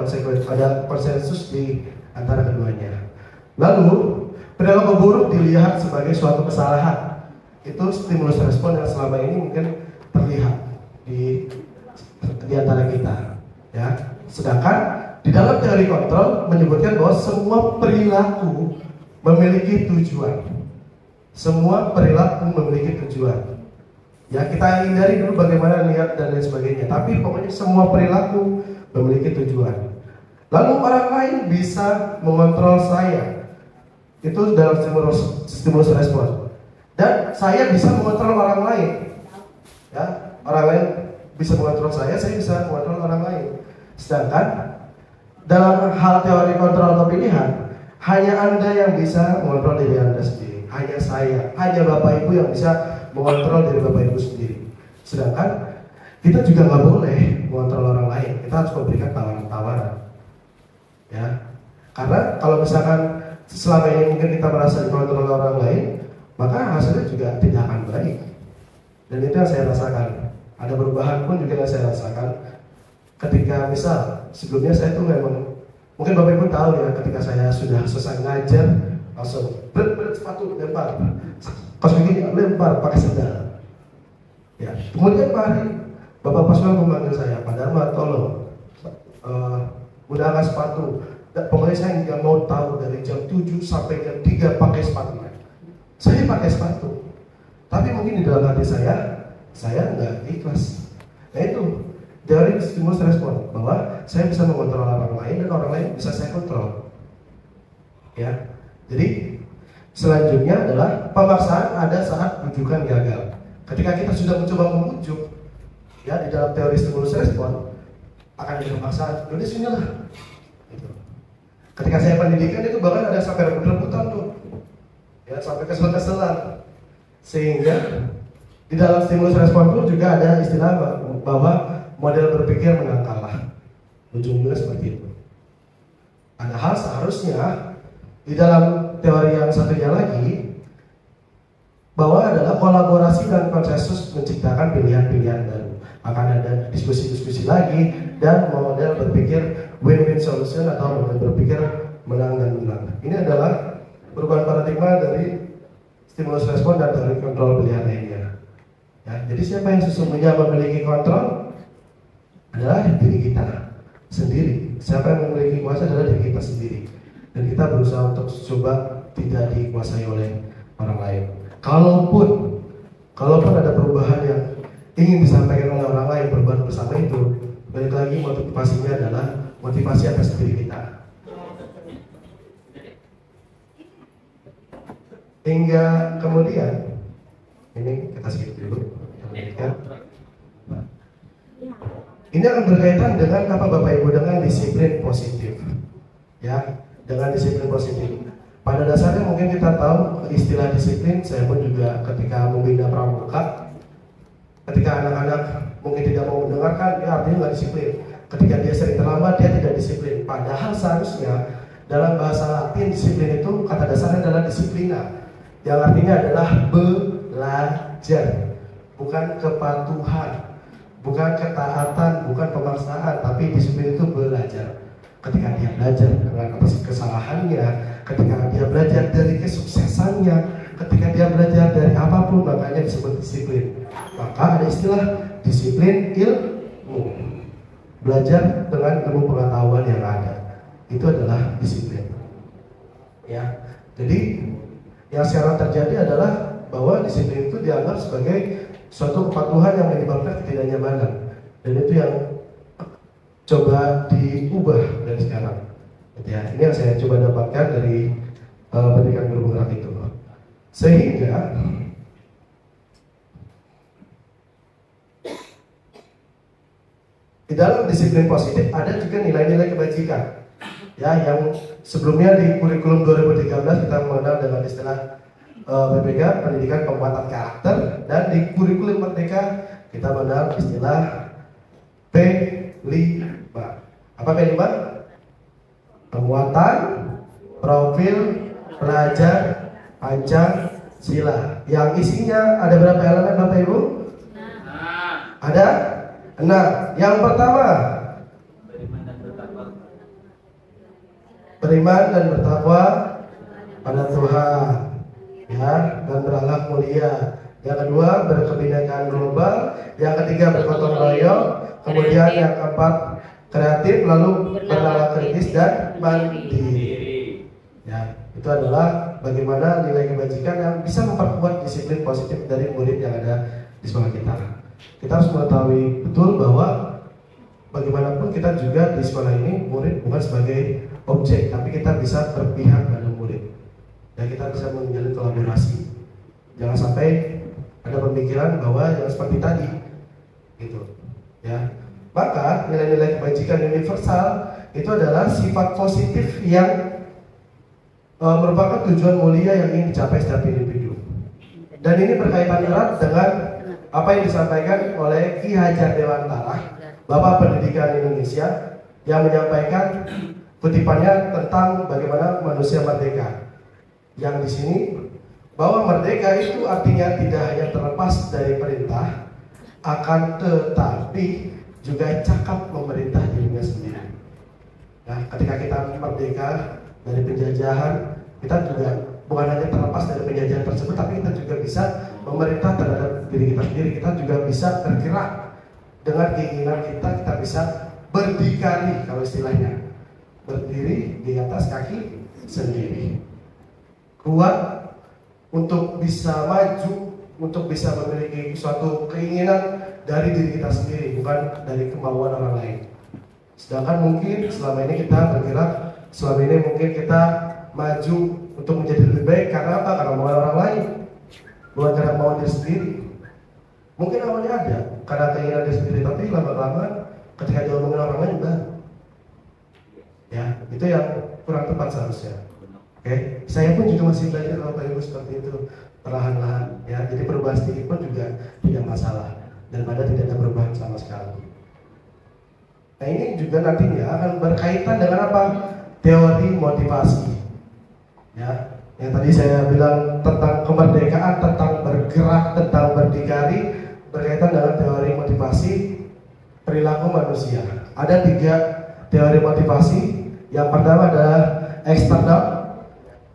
konsensus di antara keduanya. Lalu perilaku buruk dilihat sebagai suatu kesalahan. Itu stimulus respon yang selama ini mungkin terlihat di antara kita, ya. Sedangkan di dalam teori kontrol menyebutkan bahwa semua perilaku memiliki tujuan. Semua perilaku memiliki tujuan. Ya, kita hindari dulu bagaimana niat dan lain sebagainya. Tapi pokoknya semua perilaku memiliki tujuan. Lalu orang lain bisa mengontrol saya. Itu dalam stimulus respon. Dan saya bisa mengontrol orang lain. Ya, orang lain bisa mengontrol saya bisa mengontrol orang lain. Sedangkan dalam hal teori kontrol atau pilihan, hanya Anda yang bisa mengontrol diri Anda sendiri. Hanya saya, hanya Bapak Ibu yang bisa mengontrol diri Bapak Ibu sendiri. Sedangkan kita juga nggak boleh mengontrol orang lain. Kita harus memberikan tawaran-tawaran. Ya, karena kalau misalkan selama ini mungkin kita merasa dikontrol orang lain, maka hasilnya juga tidak akan baik. Dan itu yang saya rasakan. Ada perubahan pun juga yang saya rasakan. Ketika misal sebelumnya saya tuh memang, mungkin Bapak Ibu tahu ya, ketika saya sudah selesai ngajar langsung berat sepatu lempar, pas begini lempar pakai sendal. Ya, kemudian Pak hari Bapak Paswal memanggil saya, Pak Dharma tolong gunakan sepatu. Pokoknya saya nggak mau tahu dari jam 7 sampai jam 3 pakai sepatu. Saya pakai sepatu. Tapi mungkin di dalam hati saya nggak ikhlas. Nah itu dari stimulus respon, bahwa saya bisa mengontrol orang lain dan orang lain bisa saya kontrol. Ya, jadi selanjutnya adalah pemaksaan ada saat bujukan gagal. Ketika kita sudah mencoba memujuk, ya di dalam teori stimulus respon akan ada pemaksaan. Jadi sinilah. Gitu. Ketika saya pendidikan itu bahkan ada sampai rebut-rebutan tuh, ya sampai kesel-keselan. Sehingga di dalam stimulus respon pun juga ada istilah bahwa model berpikir menang kalah. Ujungnya seperti itu. Padahal seharusnya di dalam teori yang satunya lagi bahwa adalah kolaborasi dan konsensus menciptakan pilihan-pilihan baru. Akan ada diskusi-diskusi lagi dan model berpikir win-win solution atau model berpikir menang dan menang. Ini adalah perubahan paradigma dari stimulus respon dan teori kontrol pilihan lainnya. Ya, jadi siapa yang sesungguhnya memiliki kontrol adalah diri kita sendiri. Siapa yang memiliki kuasa adalah diri kita sendiri. Dan kita berusaha untuk coba tidak dikuasai oleh orang lain. Kalaupun ada perubahan yang ingin disampaikan oleh orang lain, perubahan bersama itu, balik lagi motivasinya adalah motivasi atas diri kita. Hingga kemudian, ini kita skip dulu. Ini akan berkaitan dengan apa Bapak Ibu, dengan disiplin positif. Ya, dengan disiplin positif. Pada dasarnya mungkin kita tahu istilah disiplin. Saya pun juga ketika membina pramuka, ketika anak-anak mungkin tidak mau mendengarkan, ya artinya nggak disiplin. Ketika dia sering terlambat, dia tidak disiplin. Padahal seharusnya dalam bahasa Latin disiplin itu kata dasarnya adalah disiplina, yang artinya adalah belajar, bukan kepatuhan, bukan ketaatan, bukan pemaksaan, tapi disiplin itu belajar. Ketika dia belajar dengan apa kesalahannya, ketika dia belajar dari kesuksesannya, ketika dia belajar dari apapun, makanya disebut disiplin. Maka ada istilah disiplin ilmu, belajar dengan ilmu pengetahuan yang ada, itu adalah disiplin. Ya, jadi yang sekarang terjadi adalah bahwa disiplin itu dianggap sebagai suatu kepatuhan yang menyebabkan ketidaknyamanan, dan itu yang coba diubah dari sekarang. Ya, ini yang saya coba dapatkan dari pendidikan guru penggerak itu. Sehingga di dalam disiplin positif ada juga nilai-nilai kebajikan. Ya, yang sebelumnya di kurikulum 2013 kita mengenal dengan istilah PPK, pendidikan penguatan karakter, dan di kurikulum Merdeka kita mengenal istilah P5. Apa P5? Penguatan profil pelajar Pancasila. Yang isinya ada berapa elemen Bapak Ibu? Ada Nah, yang pertama, beriman dan bertakwa pada Tuhan, ya, dan berakhlak mulia. Yang kedua, berkebinekaan global. Yang ketiga, bergotong royong. Kemudian yang keempat, kreatif, lalu bernalar kritis dan mandiri. Ya, itu adalah bagaimana nilai kebajikan yang bisa memperkuat disiplin positif dari murid yang ada di sekolah kita. Kita harus mengetahui betul bahwa bagaimanapun kita juga di sekolah ini murid bukan sebagai objek, tapi kita bisa berpihak pada murid dan kita bisa menjalin kolaborasi. Jangan sampai ada pemikiran bahwa yang seperti tadi, gitu, ya. Maka nilai-nilai kebajikan universal itu adalah sifat positif yang merupakan tujuan mulia yang ingin dicapai setiap individu. Dan ini berkaitan erat dengan apa yang disampaikan oleh Ki Hajar Dewantara, Bapak Pendidikan Indonesia, yang menyampaikan kutipannya tentang bagaimana manusia merdeka. Yang di sini bahwa merdeka itu artinya tidak hanya terlepas dari perintah, akan tetapi juga cakap memerintah dirinya sendiri. Nah, ketika kita merdeka dari penjajahan, kita juga bukan hanya terlepas dari penjajahan tersebut, tapi kita juga bisa memerintah terhadap diri kita sendiri. Kita juga bisa bergerak dengan keinginan kita bisa berdikari, kalau istilahnya, berdiri di atas kaki sendiri, kuat untuk bisa maju, untuk bisa memiliki suatu keinginan dari diri kita sendiri, bukan dari kemauan orang lain. Sedangkan mungkin selama ini kita bergerak, selama ini mungkin kita maju untuk menjadi lebih baik karena apa? Karena kemauan orang lain, bukan karena kemauan diri sendiri. Mungkin awalnya ada karena keinginan diri sendiri, tapi lama-lama ketika diomongin orang lain baru. Ya, itu yang kurang tepat seharusnya. Oke, saya pun juga masih belajar Bapak Ibu seperti itu, perlahan-lahan. Ya, jadi perubahan sedikit pun juga tidak masalah, daripada tidak ada perubahan sama sekali. Nah, ini juga nantinya akan berkaitan dengan apa? Teori motivasi. Ya, yang tadi saya bilang tentang kemerdekaan, tentang bergerak, tentang berdikari, berkaitan dengan teori motivasi perilaku manusia. Ada 3 teori motivasi. Yang pertama adalah eksternal.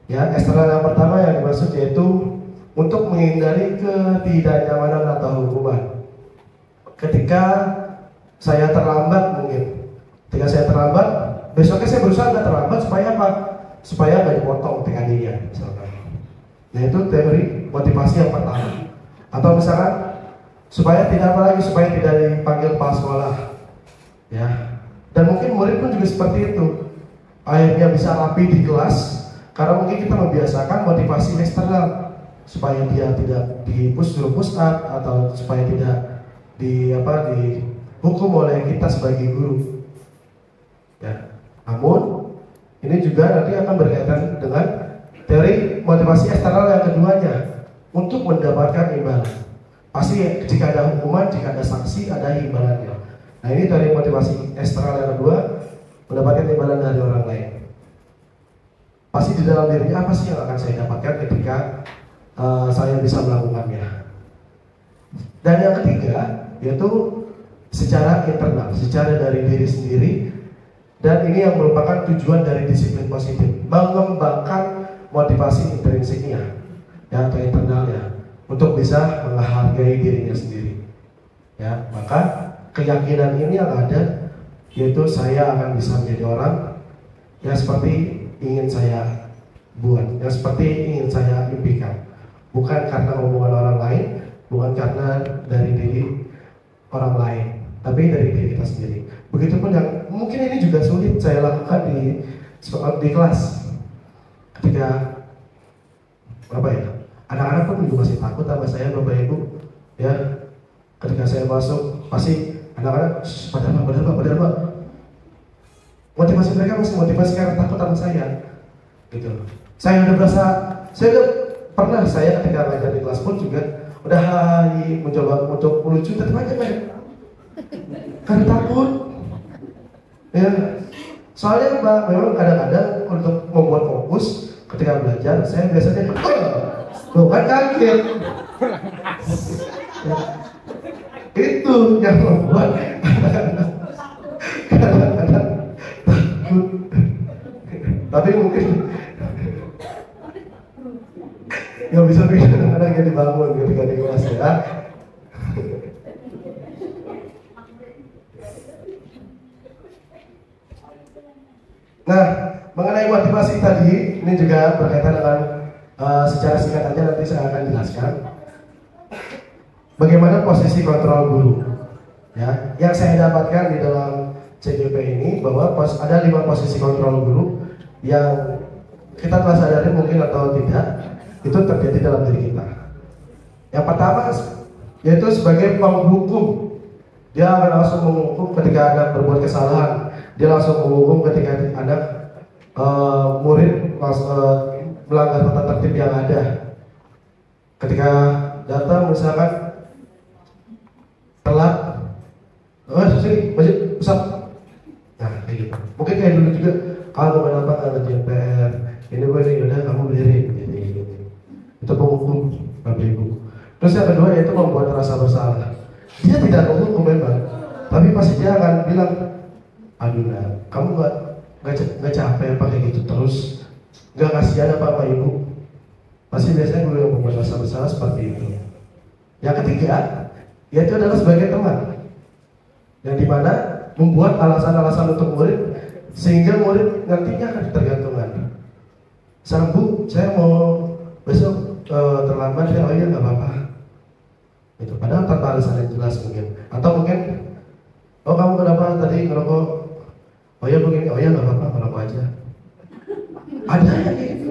Ya, eksternal yang pertama yang dimaksud yaitu untuk menghindari ketidaknyamanan atau hukuman. Ketika saya terlambat mungkin, ketika saya terlambat, besoknya saya berusaha nggak terlambat supaya apa? Supaya nggak dipotong TKD-nya, misalkan. Nah, itu teori motivasi yang pertama. Atau misalkan supaya tidak apa lagi, supaya tidak dipanggil kepala sekolah, ya. Dan mungkin murid pun juga seperti itu. Akhirnya bisa rapi di kelas karena mungkin kita membiasakan motivasi eksternal supaya dia tidak suruh push up atau supaya tidak dihukum oleh kita sebagai guru. Ya. Namun ini juga nanti akan berkaitan dengan teori motivasi eksternal yang keduanya untuk mendapatkan imbalan. Pasti jika ada hukuman, jika ada sanksi, ada imbalannya. Nah, ini teori motivasi eksternal yang kedua, mendapatkan imbalan dari orang lain. Pasti di dalam dirinya apa sih yang akan saya dapatkan ketika saya bisa melakukannya. Dan yang ketiga yaitu secara internal, secara dari diri sendiri. Dan ini yang merupakan tujuan dari disiplin positif, mengembangkan motivasi intrinsiknya, ya, atau internalnya, untuk bisa menghargai dirinya sendiri. Ya, maka keyakinan ini yang ada, yaitu saya akan bisa menjadi orang yang seperti ingin saya buat, yang seperti ingin saya impikan, bukan karena omongan orang lain, bukan karena dari diri orang lain, tapi dari diri kita sendiri. Begitupun yang mungkin ini juga sulit saya lakukan di kelas, ketika apa ya, anak-anak pun juga masih takut sama saya, Bapak Ibu, ya. Ketika saya masuk pasti anak-anak padahal Pak, motivasi mereka masih motivasi karena takut sama saya, gitu. Saya udah pernah saya ketika ngajar di kelas pun juga udah mencoba untuk melucu, tetap aja karena takut. Ya, soalnya Mbak, memang kadang-kadang untuk membuat fokus ketika belajar, saya biasanya bukan kaget. Ya, itu yang membuat kadang-kadang takut, tapi mungkin nggak bisa bikin anak-anaknya dibangun ketika di kelas ya. Nah, mengenai motivasi tadi, ini juga berkaitan dengan secara singkat aja nanti saya akan jelaskan bagaimana posisi kontrol guru. Ya, yang saya dapatkan di dalam CGP ini bahwa ada 5 posisi kontrol guru yang kita telah sadari mungkin atau tidak itu terjadi dalam diri kita. Yang pertama yaitu sebagai penghukum. Dia akan langsung menghukum ketika anak berbuat kesalahan. Dia langsung menghukum ketika anak murid melanggar tata tertib yang ada. Ketika datang misalkan telat, sini masih besar. Nah, kayak gitu. Mungkin kayak dulu juga, kalau kenapa nggak ngerjain PR? Ini gue nih, udah kamu berdiri. Gitu. Itu penghukum Bapak Ibu. Terus yang kedua yaitu membuat rasa bersalah. Dia tidak menghukum memang, tapi pasti dia akan bilang, aduh nah, kamu nggak capek apa kayak gitu terus, nggak kasihan apa Bapak Ibu? Pasti biasanya gue yang membuat rasa bersalah seperti itu. Yang ketiga, yaitu adalah sebagai teman, yang dimana membuat alasan-alasan untuk murid sehingga murid nantinya akan tergantungan. Sang Bu, saya mau besok terlambat ya, oh iya nggak apa-apa. Itu padahal tanpa alasan yang jelas mungkin, atau mungkin oh kamu kenapa tadi ngerokok? Oh ya begini, oh ya nggak apa-apa, ngerokok aja. Ada ya gitu.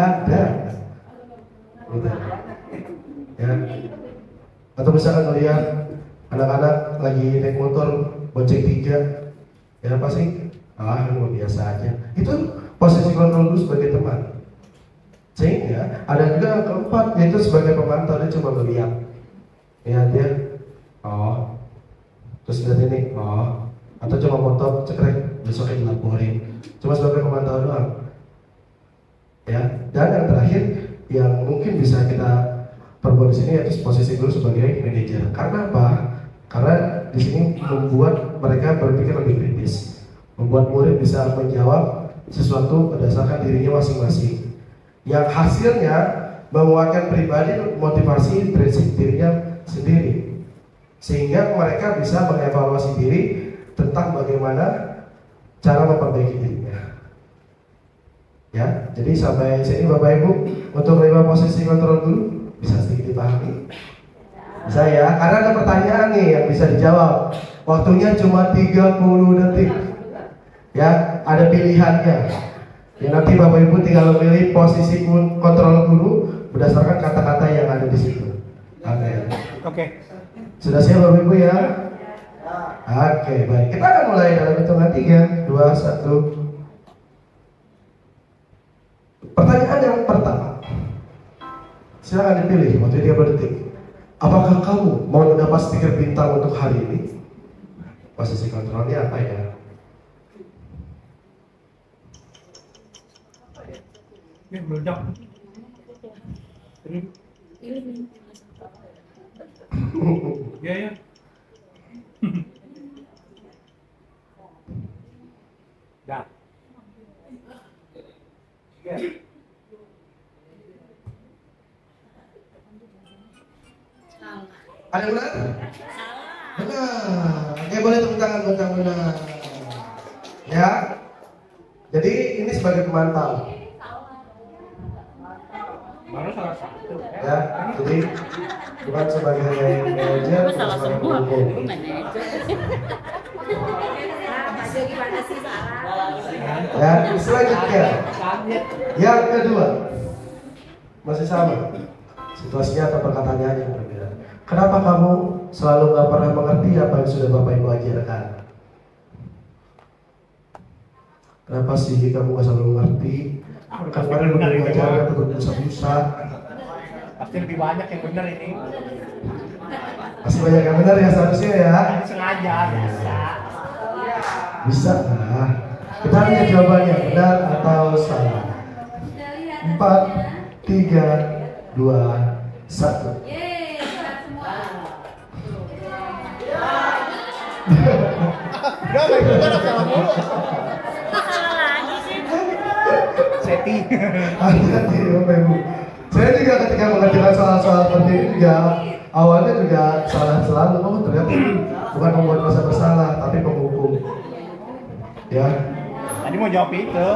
ada. Gitu. Ya. Atau misalkan melihat anak-anak lagi naik motor bonceng 3, ya pasti biasa aja. Itu posisi kontrol dulu sebagai teman. Sehingga ada juga yang keempat yaitu sebagai pemantau, dia cuma melihat. Ya dia, terus lihat ini, atau cuma foto cekrek besoknya dilaporin. Cuma sebagai pemantau doang. Ya, dan yang terakhir yang mungkin bisa kita perbuat di sini yaitu posisi guru sebagai manajer. Karena apa? Karena di sini membuat mereka berpikir lebih kritis, membuat murid bisa menjawab sesuatu berdasarkan dirinya masing-masing. Yang hasilnya menguatkan pribadi, motivasi prinsip dirinya sendiri, sehingga mereka bisa mengevaluasi diri tentang bagaimana cara memperbaiki dirinya. Ya, jadi sampai sini Bapak Ibu untuk 5 posisi kontrol dulu bisa sedikit dipahami. Bisa ya, karena ada pertanyaan nih yang bisa dijawab. Waktunya cuma 30 detik. Ya, ada pilihannya. Ya, nanti Bapak Ibu tinggal memilih posisi kontrol guru berdasarkan kata-kata yang ada di situ. Oke. Sudah siap Bapak Ibu ya? Oke, baik. Kita akan mulai dalam hitungan 3, 2, 1. Pertanyaan yang pertama. Silakan dipilih waktu 30 detik. Apakah kamu mau mendapat stiker bintang untuk hari ini? Posisi kontrolnya apa ya?
Ini meledak. Ya. Dah.
Ada yang benar? Benar. Oke, boleh tepuk tangan buat yang benar. Ya. Jadi ini sebagai pemantau.
Baru salah satu.
Ya, jadi bukan sebagai manajer,
Salah
sebagai
semua.
penghukum.
Aku manajer. Gimana sih Sarah?
Ya, selanjutnya yang kedua masih sama situasinya atau perkataannya yang berbeda. Kenapa kamu selalu nggak pernah mengerti apa yang sudah Bapak Ibu ajarkan? Kenapa sih kamu nggak selalu mengerti? Kemarin udah mengajarkan untuk busa-busa.
Pasti lebih banyak yang benar ini.
Masih banyak yang benar ya seharusnya ya.
Sengaja biasa.
Bisa lah. Kita lihat jawabannya benar atau salah. 4, 3, 2, 1.
Udah baik juga dong salah mulu.
Salah lagi sih.
Seti.
Hati-hati Bapak Ibu. Saya juga ketika mengerjakan soal-soal seperti ini juga awalnya juga salah selalu. Oh ternyata ini bukan membuat merasa bersalah, tapi penghukum. Ya.
Tadi mau jawab itu.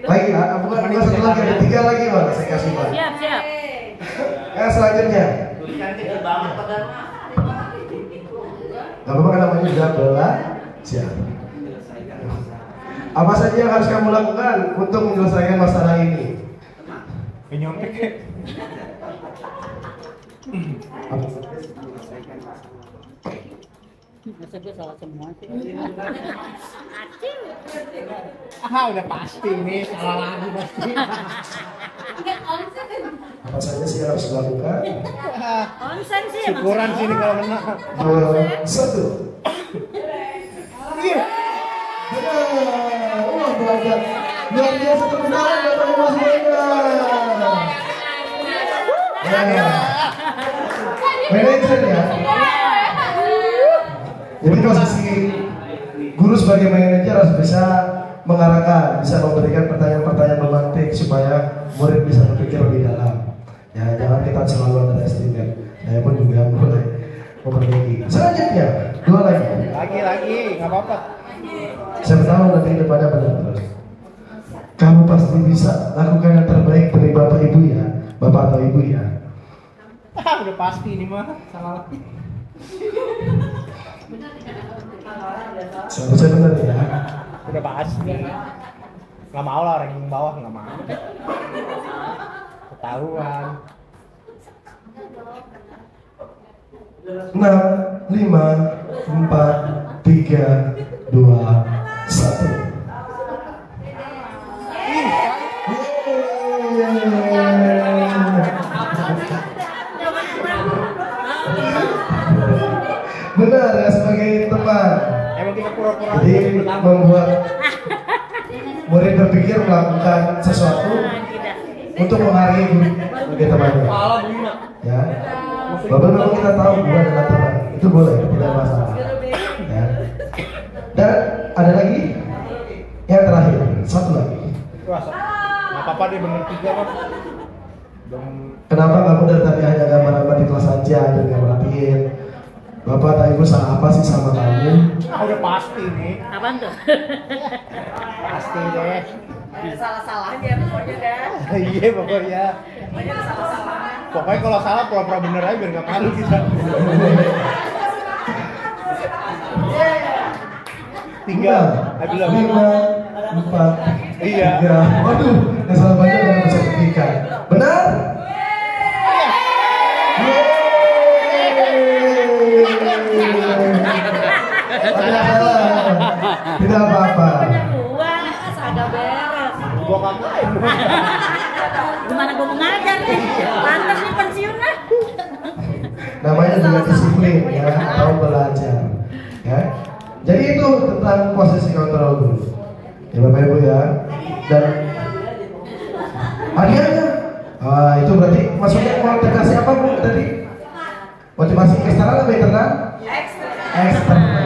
Lagi ya, bukan satu lagi, ada 3 lagi Pak. Saya kasih Pak.
Siap, siap.
Yang selanjutnya. Gak apa-apa kan namanya juga belajar. Apa saja yang harus kamu lakukan untuk menyelesaikan masalah ini?
Nyontek.
Masa gue salah semua sih.
Udah pasti nih, salah lagi pasti.
Apa saja sih yang harus dilakukan?
Konsen sih.
Syukuran sini kalau kena.
1.
Iya.
Benar. Wah belajar. Luar biasa kebenaran Bapak Ibu semuanya. Manajer ya. Jadi posisi guru sebagai manajer harus bisa mengarahkan, bisa memberikan pertanyaan-pertanyaan memantik supaya murid bisa berpikir lebih dalam. Ya, jangan kita selalu underestimate. Saya pun juga mulai memperbaiki. Selanjutnya, 2 lagi.
Lagi, nggak apa-apa.
Saya tahu nanti depannya benar terus. Kamu pasti bisa lakukan yang terbaik dari Bapak Ibu ya, Bapak atau Ibu ya.
Udah pasti ini mah, salah lagi.
Seharusnya benar ya.
Udah pasti. Nggak mau lah ranking bawah, nggak mau. Ketahuan.
6, 5, 4, 3, 2, 1. Benar ya, sebagai teman.
Emang kita pura-pura.
Jadi membuat murid berpikir melakukan sesuatu untuk menghargai guru sebagai temannya. Ya. Bapak memang kita tahu guru adalah teman. Itu boleh, tidak masalah. Ya. Dan ada lagi yang terakhir, 1 lagi.
Wah, nggak apa-apa deh, bener 3 kan.
Kenapa kamu dari tadi hanya gambar-gambar di kelas aja dan nggak merhatiin? Bapak atau Ibu salah apa sih sama kamu?
Udah pasti nih.
Apaan tuh?
Pasti deh.
Salah-salahnya pokoknya dah.
Iya pokoknya. Pokoknya kalau salah pura-pura bener aja biar nggak malu kita. 3,
5, 4,
Iya.
3. Waduh, yang salah banyak dengan sertifikat. Benar? Tidak apa-apa.
Gua agak beres.
Gua ngapain?
Gimana gua mau ngajar nih? Pantas nih pensiun lah.
Namanya juga disiplin ya, atau belajar. Ya. Jadi itu tentang posisi kontrol dulu. Ya Bapak Ibu ya. Dan hadiahnya, itu berarti maksudnya motivasi apa Bu tadi? Motivasi eksternal atau internal? Eksternal.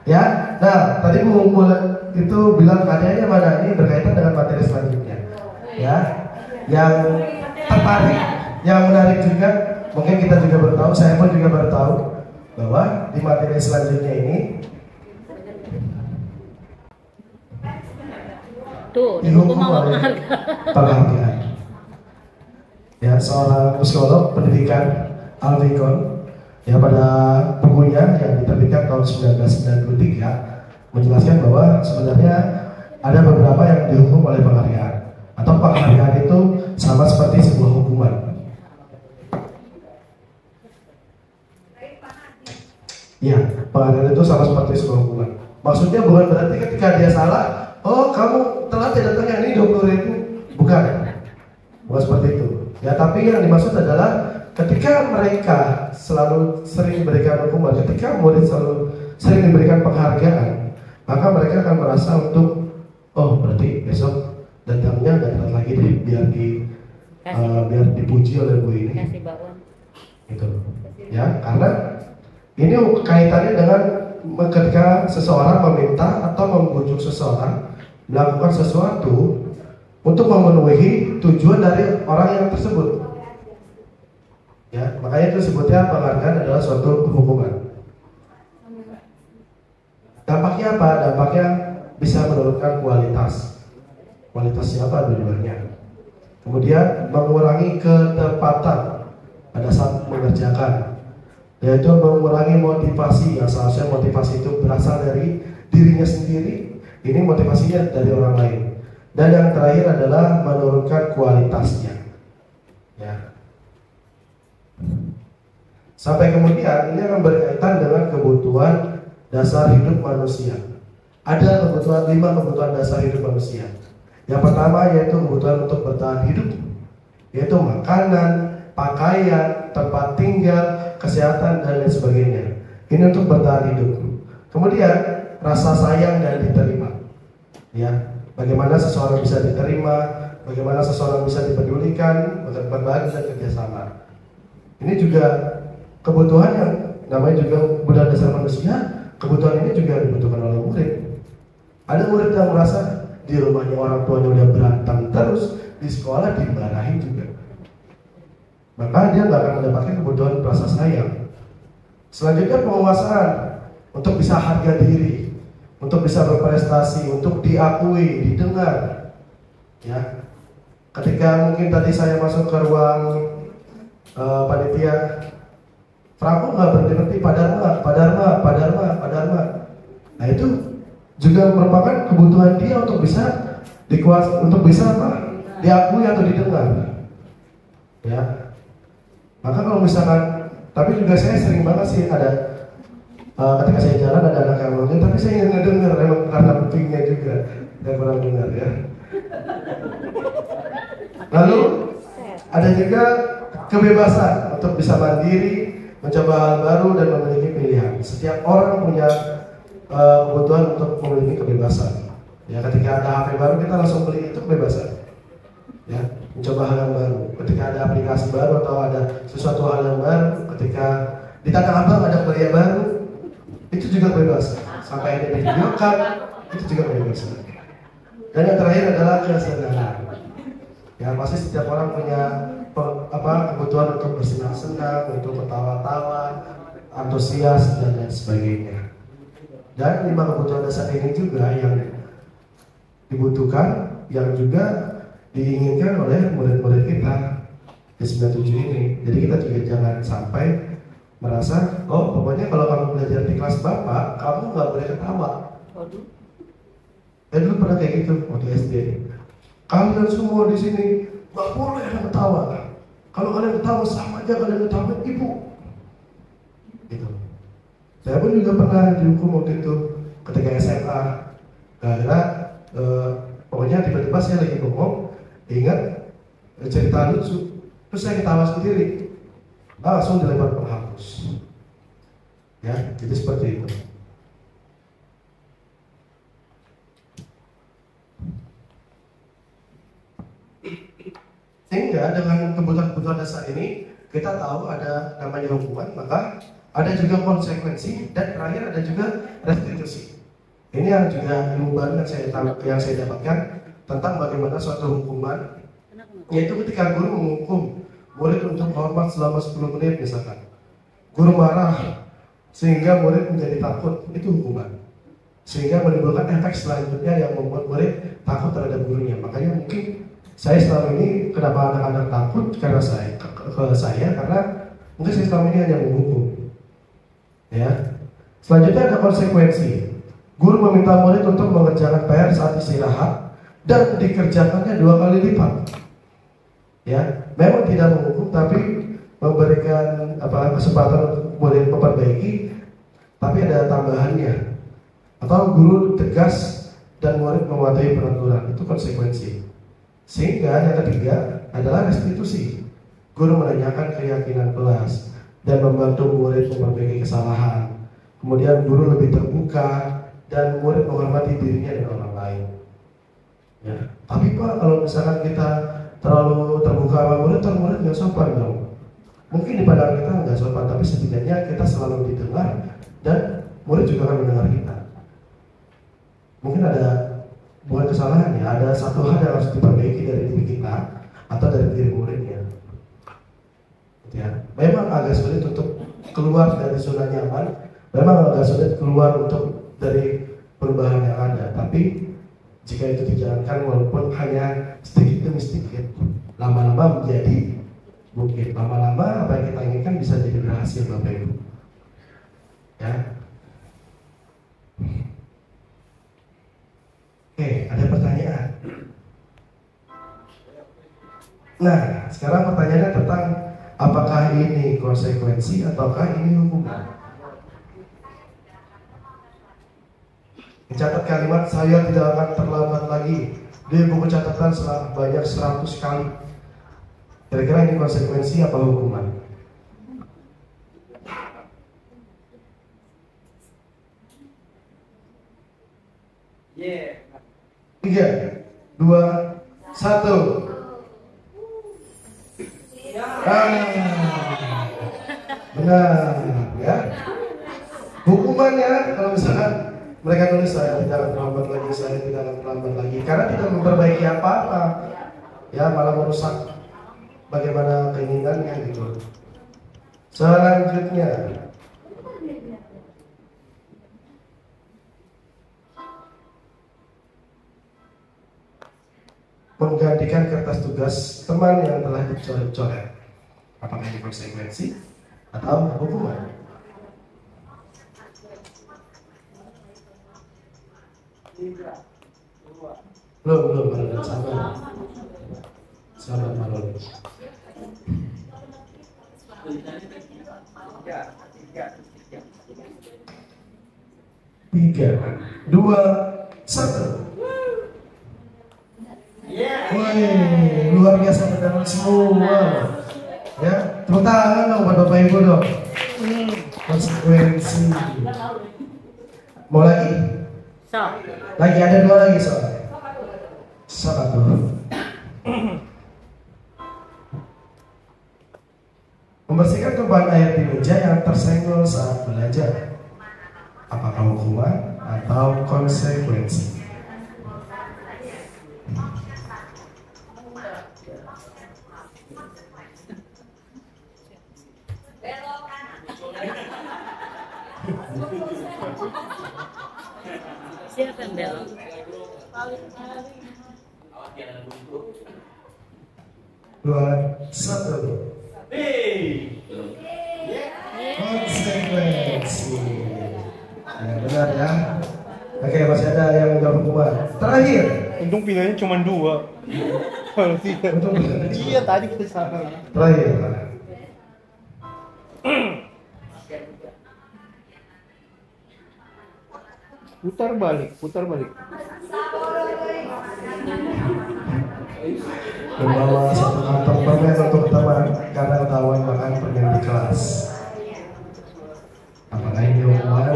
Ya. Nah, tadi Bu itu bilang hadiahnya mana? Ini berkaitan dengan materi selanjutnya. Ya. Yang tertarik, yang menarik juga, mungkin kita juga baru tahu, saya pun juga baru tahu bahwa di materi selanjutnya ini
Tuh,
dihukum
mau
oleh
penghargaan.
penghargaan. Ya, seorang psikolog pendidikan Alvikon ya pada bukunya yang diterbitkan tahun 1993 menjelaskan bahwa sebenarnya ada beberapa yang dihukum oleh penghargaan atau penghargaan itu sama seperti sebuah hukuman. Ya, penghargaan itu sama seperti sebuah hukuman. Maksudnya bukan berarti ketika dia salah, oh kamu telat ya datangnya ini 20.000, bukan. Bukan seperti itu. Ya, tapi yang dimaksud adalah ketika mereka selalu sering diberikan hukuman, ketika murid selalu sering diberikan penghargaan, maka mereka akan merasa untuk, oh berarti besok datangnya nggak telat lagi deh, biar dipuji oleh Bu ini.
Kasih bakwan.
Gitu. Ya, karena ini kaitannya dengan ketika seseorang meminta atau membujuk seseorang melakukan sesuatu untuk memenuhi tujuan dari orang yang tersebut. Ya, makanya itu sebutnya penghargaan adalah suatu hukuman. Dampaknya apa? Dampaknya bisa menurunkan kualitas siapa dua-duanya. Kemudian mengurangi ketepatan pada saat mengerjakan, yaitu mengurangi motivasi yang seharusnya motivasi itu berasal dari dirinya sendiri, ini motivasinya dari orang lain. Dan yang terakhir adalah menurunkan kualitasnya, ya. Sampai kemudian ini akan berkaitan dengan kebutuhan dasar hidup manusia. Ada 5 kebutuhan dasar hidup manusia. Yang pertama yaitu kebutuhan untuk bertahan hidup, yaitu makanan, pakaian, tempat tinggal, kesehatan, dan lain sebagainya. Ini untuk bertahan hidup. Kemudian rasa sayang dan diterima. Ya, bagaimana seseorang bisa diterima, bagaimana seseorang bisa dipedulikan, berbagi dan kerjasama. Ini juga kebutuhan yang namanya juga kebutuhan dasar manusia. Kebutuhan ini juga dibutuhkan oleh murid. Ada murid yang merasa di rumahnya orang tuanya udah berantem terus, di sekolah dimarahin juga, maka dia nggak akan mendapatkan kebutuhan rasa sayang. Selanjutnya penguasaan, untuk bisa harga diri, untuk bisa berprestasi, untuk diakui, didengar. Ya, ketika mungkin tadi saya masuk ke ruang panitia, Franco nggak berhenti Pak Dharma. Nah itu juga merupakan kebutuhan dia untuk bisa dikuasai, untuk bisa diakui atau didengar. Ya. Maka kalau misalkan, tapi juga saya sering banget sih ada ketika saya jalan ada anak yang ngomongin, tapi saya ingin ngedenger, emang karena kupingnya juga yang kurang dengar ya. Lalu ada juga kebebasan untuk bisa mandiri, mencoba hal baru dan memiliki pilihan. Setiap orang punya kebutuhan untuk memiliki kebebasan. Ya, ketika ada HP baru kita langsung beli, itu kebebasan. Ya, mencoba hal yang baru. Ketika ada aplikasi baru atau ada sesuatu hal yang baru, ketika di Tanah Abang ada kuliah baru, itu juga kebebasan. Sampai ada video call, itu juga kebebasan. Dan yang terakhir adalah kesenangan. Ya, pasti setiap orang punya kebutuhan untuk bersenang-senang, untuk ketawa-tawa, antusias dan lain sebagainya. Dan 5 kebutuhan dasar ini juga yang dibutuhkan, yang juga diinginkan oleh murid-murid kita di 97 ini. Jadi kita juga jangan sampai merasa, oh pokoknya kalau kamu belajar di kelas Bapak, kamu nggak boleh ketawa. Dulu pernah kayak gitu waktu SD. Kalian semua di sini nggak boleh ada ketawa. Kalau kalian ketawa sama aja kalian ketawa ibu. Gitu. Saya pun juga pernah dihukum waktu itu ketika SMA. Karena pokoknya tiba-tiba saya lagi ngomong, ingat cerita lucu, terus saya ketawa sendiri, langsung dilempar penghapus. Ya, jadi seperti itu. Sehingga dengan kebutuhan-kebutuhan dasar ini kita tahu ada namanya hukuman, maka ada juga konsekuensi, dan terakhir ada juga restitusi. Ini yang juga ilmu baru yang saya dapatkan tentang bagaimana suatu hukuman, yaitu ketika guru menghukum murid untuk hormat selama 10 menit misalkan. Guru marah sehingga murid menjadi takut, itu hukuman. Sehingga menimbulkan efek selanjutnya yang membuat murid takut terhadap gurunya. Makanya mungkin saya selama ini kenapa anak-anak takut karena saya karena mungkin saya selama ini hanya menghukum. Ya. Selanjutnya ada konsekuensi. Guru meminta murid untuk mengerjakan PR saat istirahat dan dikerjakannya 2 kali lipat. Ya, memang tidak menghukum tapi memberikan kesempatan untuk murid memperbaiki, tapi ada tambahannya. Atau guru tegas dan murid mematuhi peraturan, itu konsekuensi. Sehingga yang ketiga adalah restitusi. Guru menanyakan keyakinan kelas dan membantu murid memperbaiki kesalahan. Kemudian guru lebih terbuka dan murid menghormati dirinya dan orang lain. Ya. Tapi Pak, kalau misalkan kita terlalu terbuka sama murid nggak sopan dong. Mungkin di pandangan kita nggak sopan, tapi setidaknya kita selalu didengar dan murid juga akan mendengar kita. Mungkin ada bukan kesalahan ya, ada satu hal yang harus diperbaiki dari diri kita atau dari diri muridnya. Ya, memang agak sulit untuk keluar dari zona nyaman, memang agak sulit keluar untuk dari perubahan yang ada. Tapi jika itu dijalankan walaupun hanya sedikit demi sedikit, lama-lama menjadi bukit. Lama-lama apa yang kita inginkan bisa jadi berhasil, Bapak Ibu. Ya. Oke, ada pertanyaan. Nah, sekarang pertanyaannya tentang apakah ini konsekuensi ataukah ini hukuman? Catat kalimat saya tidak akan terlambat lagi di buku catatan banyak 100 kali. Kira-kira ini konsekuensi apa hukuman? Yeah. 3, 2, 1. Benar ya. Hukumannya kalau misalkan mereka tulis saya tidak akan terlambat lagi, saya tidak akan terlambat lagi, karena tidak memperbaiki apa-apa, ya malah merusak bagaimana keinginannya gitu. Selanjutnya, menggantikan kertas tugas teman yang telah dicoret-coret. Apakah ini konsekuensi atau hukuman? Belum, sabar Malon. 3, 2, 1. Wih, luar biasa teman-teman semua. Ya, tepuk tangan dong buat Bapak Ibu dong. Konsekuensi. Mau lagi? Lagi ada 2 lagi soal. Satu. Membersihkan tumpahan air di meja yang tersenggol saat belajar. Apakah hukuman atau konsekuensi?
Siapa yang belok?
2, 1. Konsekuensi. Ya, benar ya. Oke, masih ada yang udah hukuman. Terakhir.
Untung pilihannya cuma 2. Kalau 3. Iya, tadi kita salah.
Terakhir.
Putar balik.
Membawa satu kantong permen untuk teman karena ketahuan makan permen di kelas. Apakah ini hukuman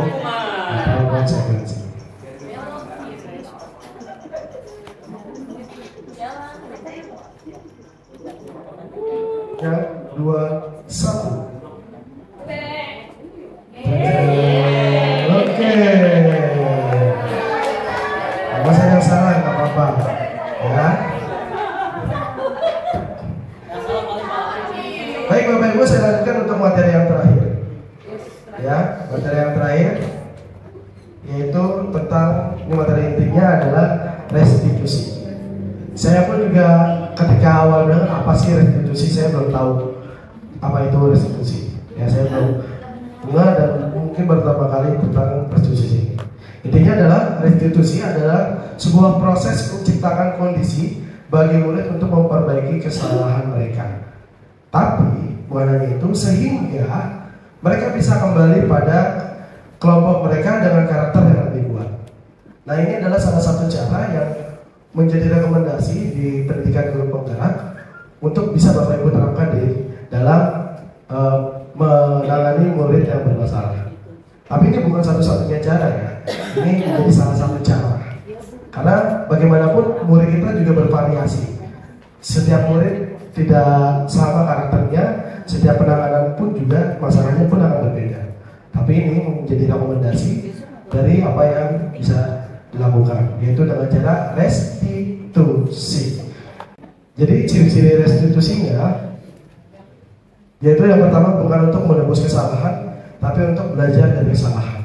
atau konsekuensi? Ya, 2, 1. Oke. Apa saya yang salah nggak apa-apa, ya. Baik Bapak Ibu, saya lanjutkan untuk materi yang terakhir. Ya, materi yang terakhir yaitu tentang, ini materi intinya adalah restitusi. Saya pun juga ketika awal dengar apa sih restitusi, saya belum tahu apa itu restitusi. Ya, saya belum dengar dan mungkin pertama kali tentang restitusi. Intinya adalah restitusi adalah sebuah proses menciptakan kondisi bagi murid untuk memperbaiki kesalahan mereka. Tapi bukan hanya itu, sehingga mereka bisa kembali pada kelompok mereka dengan karakter yang lebih kuat. Nah, ini adalah salah satu cara yang menjadi rekomendasi di pendidikan guru penggerak untuk bisa Bapak Ibu terapkan di dalam menangani murid yang bermasalah. Tapi ini bukan satu-satunya cara ya. Ini menjadi salah satu cara. Karena bagaimanapun murid kita juga bervariasi. Setiap murid tidak sama karakternya, setiap penanganan pun juga masalahnya pun akan berbeda. Tapi ini menjadi rekomendasi dari apa yang bisa dilakukan, yaitu dengan cara restitusi. Jadi ciri-ciri restitusinya yaitu yang pertama bukan untuk menebus kesalahan, tapi untuk belajar dari kesalahan.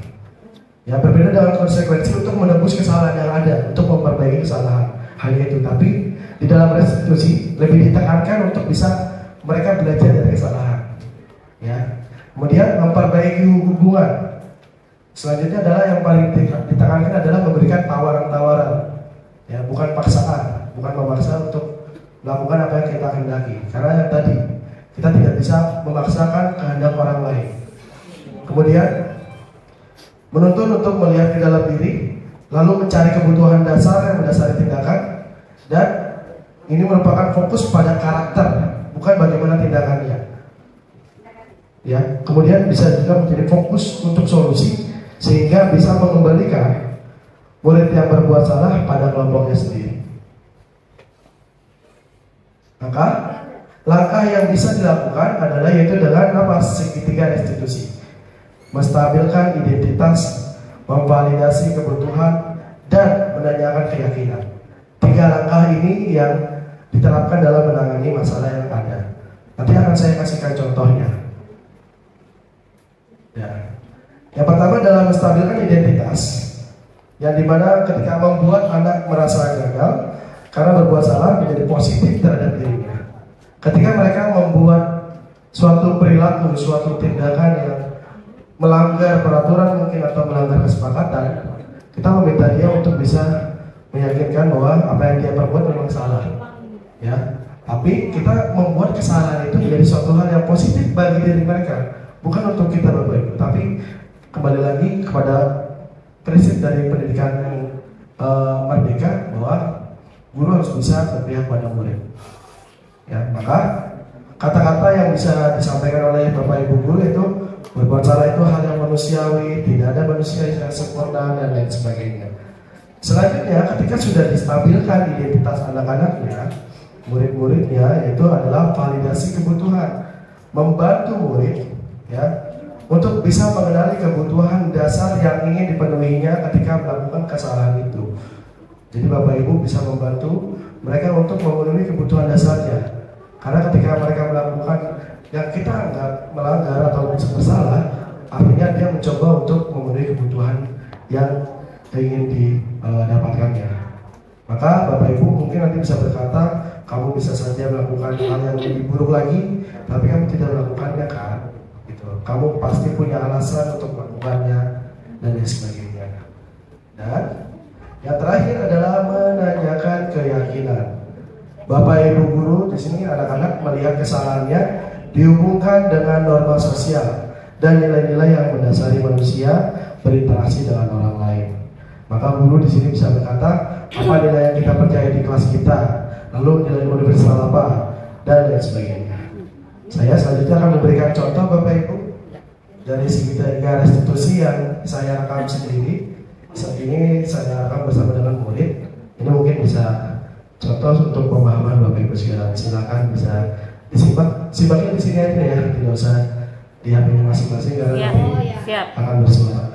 Ya, berbeda dengan konsekuensi untuk menebus kesalahan yang ada, untuk memperbaiki kesalahan. Hanya itu, tapi di dalam restitusi lebih ditekankan untuk bisa mereka belajar dari kesalahan. Ya. Kemudian memperbaiki hubungan. Selanjutnya adalah yang paling ditekankan adalah memberikan tawaran-tawaran. Ya, bukan paksaan, bukan memaksa untuk melakukan apa yang kita kehendaki. Karena yang tadi kita tidak bisa memaksakan kehendak orang lain. Kemudian menuntun untuk melihat ke dalam diri, lalu mencari kebutuhan dasar yang mendasari tindakan, dan ini merupakan fokus pada karakter, bukan bagaimana tindakannya. Ya, kemudian bisa juga menjadi fokus untuk solusi, sehingga bisa mengembalikan murid yang berbuat salah pada kelompoknya sendiri. Maka langkah yang bisa dilakukan adalah yaitu dengan apa? Segitiga restitusi. Menstabilkan identitas, memvalidasi kebutuhan, dan menanyakan keyakinan. 3 langkah ini yang diterapkan dalam menangani masalah yang ada. Nanti akan saya kasihkan contohnya. Ya. Yang pertama adalah menstabilkan identitas, yang dimana ketika membuat anak merasa gagal karena berbuat salah menjadi positif terhadap dirinya. Ketika mereka membuat suatu perilaku, suatu tindakan yang melanggar peraturan mungkin atau melanggar kesepakatan, kita meminta dia untuk bisa meyakinkan bahwa apa yang dia perbuat memang salah. Ya, tapi kita membuat kesalahan itu menjadi suatu hal yang positif bagi diri mereka, bukan untuk kita berbaik. Tapi kembali lagi kepada prinsip dari pendidikan merdeka bahwa guru harus bisa berpihak pada murid. Ya, maka kata-kata yang bisa disampaikan oleh Bapak Ibu guru itu berbuat salah itu hal yang manusiawi, tidak ada manusia yang sempurna, dan lain sebagainya. Selanjutnya, ketika sudah distabilkan identitas anak-anaknya, murid-muridnya, yaitu adalah validasi kebutuhan, membantu murid ya untuk bisa mengenali kebutuhan dasar yang ingin dipenuhinya ketika melakukan kesalahan itu. Jadi Bapak Ibu bisa membantu mereka untuk memenuhi kebutuhan dasarnya. Karena ketika mereka melakukan yang kita anggap melanggar atau bersalah, artinya dia mencoba untuk memenuhi kebutuhan yang ingin didapatkannya. Maka Bapak Ibu mungkin nanti bisa berkata, kamu bisa saja melakukan hal yang lebih buruk lagi, tapi kamu tidak melakukannya kan? Gitu. Kamu pasti punya alasan untuk melakukannya dan lain sebagainya. Dan yang terakhir adalah menanyakan keyakinan. Bapak Ibu guru di sini anak-anak melihat kesalahannya dihubungkan dengan norma sosial dan nilai-nilai yang mendasari manusia berinteraksi dengan orang lain. Maka guru di sini bisa berkata apa nilai yang kita percaya di kelas kita, lalu nilai universal apa, dan lain sebagainya. Saya selanjutnya akan memberikan contoh Bapak Ibu dari segitiga restitusi yang saya rekam sendiri. Saat ini saya rekam bersama dengan murid. Ini mungkin bisa contoh untuk pemahaman Bapak Ibu sekalian. Silakan bisa disimak, simaknya di sini aja ya, tidak usah di HP-nya masing-masing karena nanti akan bersuara.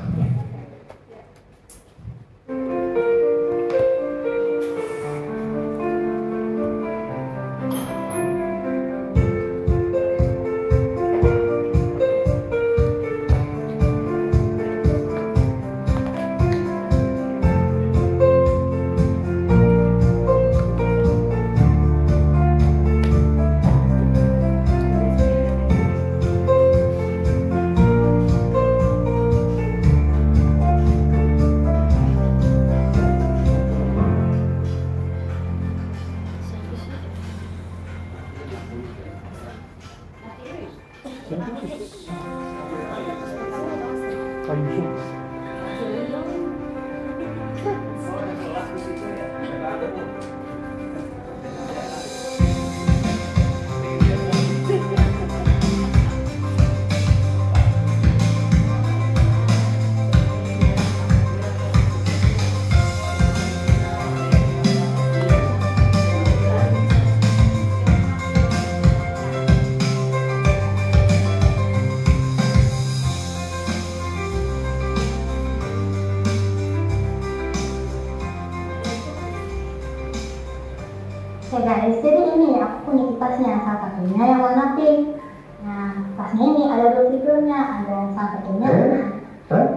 guys, jadi ini aku punya kitasnya, salah satunya yang warna pink. Nah, tasnya ini ada 2 figurnya, ada salah satunya.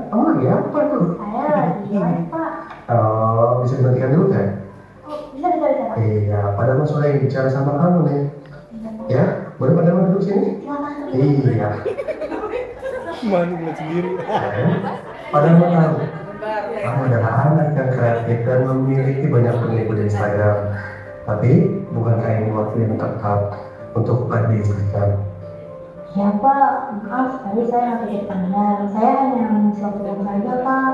Kamu lagi apa tuh?
Saya lagi live, Pak.
Oh, bisa digantikan dulu kan?
Oh, bisa. Pak.
Iya, padahal Mas lagi bicara sama kamu nih. Ya, boleh padahal duduk sini?
Silakan.
Iya.
Mana ngeliat sendiri.
Padahal tahu, kamu adalah anak yang kreatif dan memiliki banyak pengikut di Instagram. Tapi bukankah ini waktu yang tepat untuk buka di Instagram?
Ya Pak, maaf tadi saya nggak pikir pandang. Saya hanya mengisi waktu saja Pak.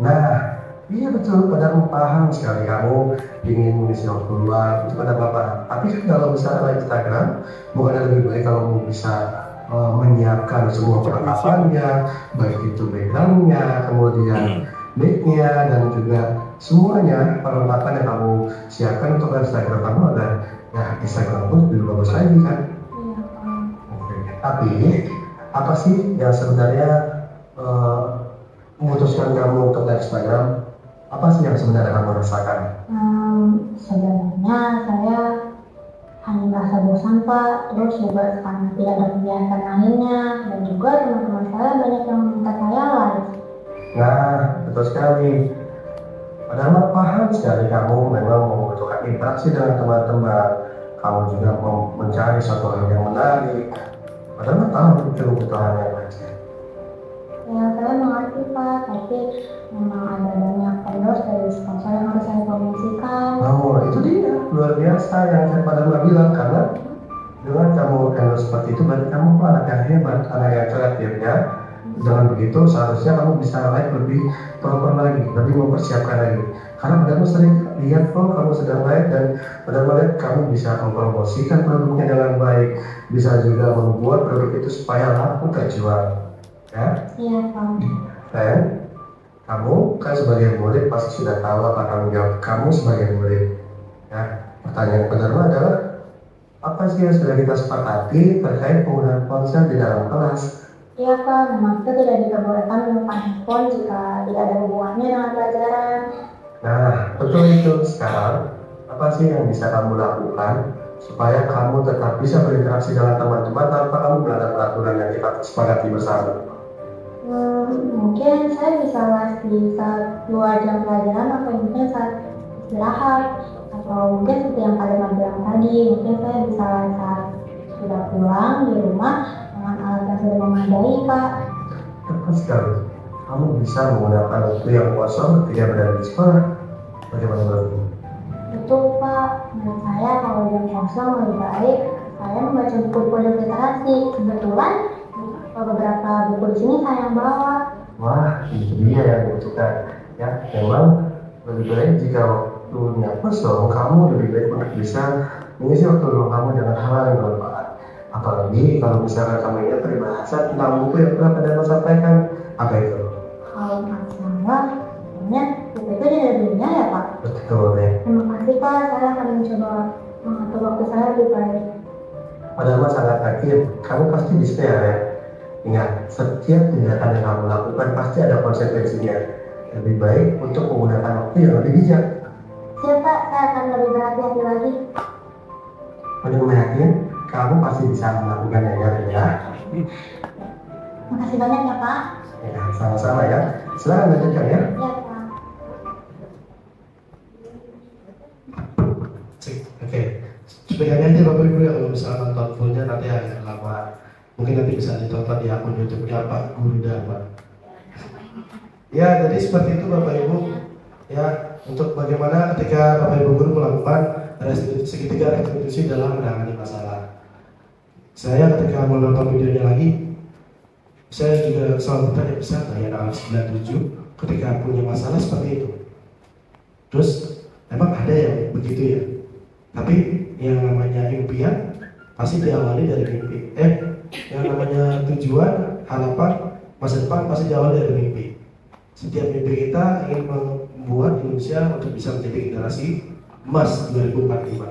Nah, iya betul, padahal paham sekali kamu ingin mengisi waktu luang itu pada bapak. Tapi kan kalau misalnya Instagram, bukannya lebih baik kalau kamu bisa menyiapkan semua perlengkapannya, baik itu backgroundnya, kemudian mic-nya, dan juga semuanya perlengkapan yang kamu siapkan untuk Instagram kamu agar ya Instagram pun lebih bagus lagi kan?
Iya Pak.
Oke. Tapi apa sih yang sebenarnya memutuskan kamu untuk Instagram? Apa sih yang sebenarnya kamu rasakan?
Sebenarnya saya hanya merasa bosan Pak, terus juga karena tidak ada kegiatan lainnya, dan juga teman-teman saya banyak yang minta saya live.
Nah, betul sekali. Padahal paham sekali kamu memang membutuhkan interaksi dengan teman-teman. Kamu juga mau mencari suatu hal yang menarik. Padahal tahu itu kebutuhannya aja.
Ya saya mengerti Pak, tapi memang ada banyak endorse dari sponsor yang harus saya promosikan.
Oh, itu dia luar biasa yang saya padahal bilang, karena dengan kamu endorse seperti itu berarti kamu anak yang hebat, anak yang kreatif ya. Dengan begitu seharusnya kamu bisa live lebih proper lagi, lebih mempersiapkan lagi. Karena padahal sering lihat kok kamu sedang live, dan padahal kamu bisa mempromosikan produknya dengan baik, bisa juga membuat produk itu supaya laku terjual. Ya?
Iya Pak.
Dan kamu kan sebagai murid pasti sudah tahu apa tanggung jawab kamu sebagai murid. Ya, pertanyaan pertama adalah apa sih yang sudah kita sepakati terkait penggunaan ponsel di dalam kelas?
Iya Pak, memang kita tidak diperbolehkan menggunakan handphone jika tidak ada hubungannya dengan pelajaran.
Nah, betul itu. Sekarang apa sih yang bisa kamu lakukan supaya kamu tetap bisa berinteraksi dengan teman-teman tanpa kamu melanggar peraturan yang kita sepakati bersama?
Mungkin saya bisa live di saat luar jam pelajaran, atau mungkin saat istirahat, atau mungkin seperti yang kalian bilang tadi, mungkin saya bisa live saat sudah pulang di rumah dengan alat yang sudah memadai Pak.
Tepat sekali. Kamu bisa menggunakan waktu yang kosong ketika berada di sekolah. Bagaimana menurutmu?
Betul Pak, menurut saya kalau jam kosong lebih baik saya membaca buku literasi. Kebetulan beberapa buku di sini saya yang bawa.
Wah, itu dia yang dibutuhkan. Ya, memang lebih baik jika waktunya kosong, kamu lebih baik untuk bisa mengisi waktu luang kamu dengan hal yang bermanfaat. Apalagi kalau misalkan kamu ingat peribahasa tentang buku yang pernah Anda sampaikan, apa itu?
Kalau nggak salah, kayaknya buku itu dari dunia ya Pak.
Betul ya.
Terima kasih Pak, saya akan mencoba mengatur waktu saya lebih baik.
Padahal sangat yakin, kamu pasti bisa ya. Ingat, setiap tindakan yang kamu lakukan pasti ada konsekuensinya. Lebih baik untuk menggunakan waktu yang lebih bijak.
Siap Pak, saya akan lebih berhati-hati lagi.
Untuk yakin, kamu pasti bisa melakukannya ya.
Makasih banyak ya Pak.
Ya, sama-sama ya. Silakan lanjutkan ya.
Iya Pak.
Oke, supaya nanti Bapak Ibu ya kalau misalnya nonton fullnya nanti agak lama. Mungkin nanti bisa ditonton di akun YouTube-nya Pak Guru Dharma. Ya, jadi seperti itu Bapak Ibu. Ya, untuk bagaimana ketika Bapak Ibu guru melakukan segitiga restitusi dalam menangani masalah. Saya ketika menonton videonya lagi, saya juga selalu bertanya, bisa nggak ya anak 97 ketika punya masalah seperti itu? Terus emang ada yang begitu ya? Tapi yang namanya impian pasti diawali dari mimpi. Yang namanya tujuan, harapan, masa depan pasti diawali dari mimpi. Setiap mimpi kita ingin membuat Indonesia untuk bisa menjadi generasi emas 2045.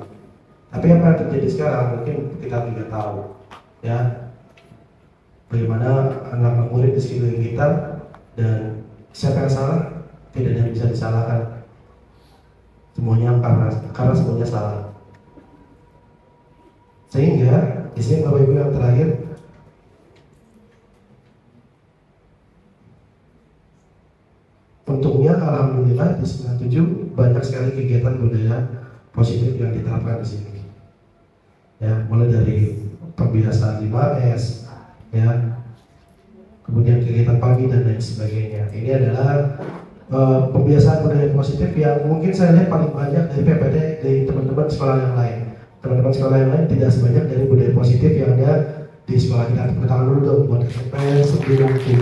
Tapi apa yang terjadi sekarang mungkin kita tidak tahu, ya. Bagaimana anak murid di sekeliling kita, dan siapa yang salah? Tidak ada yang bisa disalahkan. Semuanya karena semuanya salah. Sehingga di sini Bapak Ibu yang terakhir, untungnya alhamdulillah di 97 banyak sekali kegiatan budaya positif yang diterapkan di sini. Ya, mulai dari pembiasaan 5S, ya, kemudian kegiatan pagi dan lain sebagainya. Ini adalah pembiasaan budaya positif yang mungkin saya lihat paling banyak dari PPD dari teman-teman sekolah yang lain. Teman-teman sekolah yang lain tidak sebanyak dari budaya positif yang ada di sekolah kita. Tepuk tangan dulu dong buat SMP sebelum itu.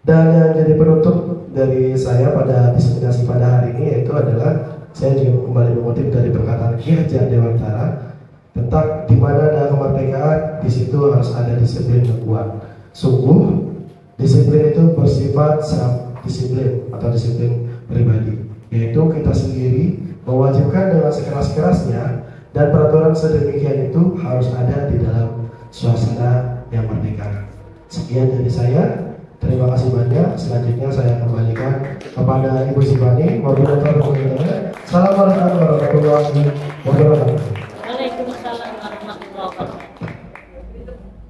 Dan yang jadi penutup dari saya pada diseminasi pada hari ini yaitu adalah saya juga kembali mengutip dari perkataan Ki Hajar Dewantara tentang di mana ada kemerdekaan, di situ harus ada disiplin yang kuat. Sungguh disiplin itu bersifat self disiplin atau disiplin pribadi, yaitu kita sendiri mewajibkan dengan sekeras-kerasnya dan peraturan sedemikian itu harus ada di dalam suasana yang merdeka. Sekian dari saya. Terima kasih banyak. Selanjutnya saya kembalikan kepada Ibu Sifani, moderator pembicaraan. Assalamualaikum warahmatullahi wabarakatuh.
Waalaikumsalam warahmatullahi wabarakatuh.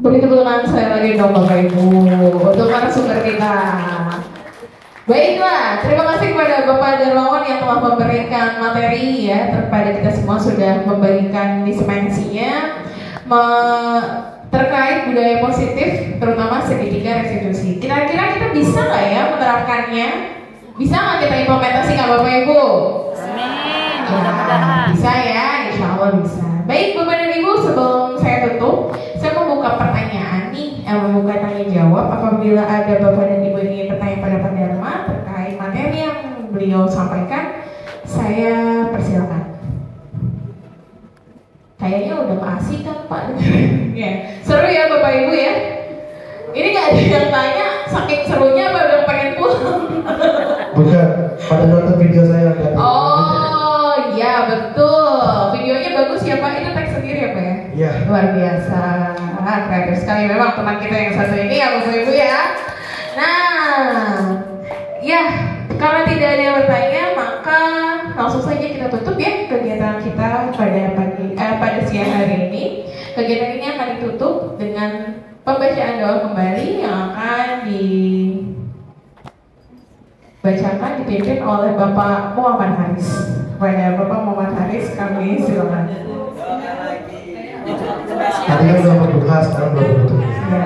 Beri tepuk tangan saya lagi dong Bapak Ibu untuk narasumber kita. Baiklah, terima kasih kepada Bapak Darmawan yang telah memberikan materi ya kepada kita semua, sudah memberikan dimensinya terkait budaya positif, terutama segitiga restitusi. Kira-kira kita bisa nggak ya menerapkannya? Bisa nggak kita implementasikan Bapak Ibu?
Amin. Mudah-mudahan.
Bisa ya, insya Allah bisa. Baik Bapak dan Ibu, sebelum saya tutup, saya membuka pertanyaan nih, membuka tanya jawab. Apabila ada Bapak dan Ibu yang ingin bertanya pada Pak Dharma terkait materi yang beliau sampaikan, saya persilakan. Kayaknya udah asik kan Pak. Ya. Seru ya Bapak Ibu ya. Ini gak ada yang tanya, saking serunya apa udah pengen pulang?
Bukan, pada nonton video saya kan.
Oh iya betul. Videonya bagus ya Pak, itu teks sendiri ya Pak ya?
Iya.
Luar biasa, kreatif sekali memang teman kita yang satu ini ya Bapak Ibu ya. Nah, ya karena tidak ada yang bertanya, maka langsung saja kita tutup ya kegiatan kita pada siang hari ini. Kegiatan ini akan ditutup dengan pembacaan doa kembali yang akan dibacakan dipimpin oleh Bapak Muhammad Haris. Kepada Bapak Muhammad Haris kami silakan.
Tadi kan udah berdoa, sekarang belum berdoa.
Ya.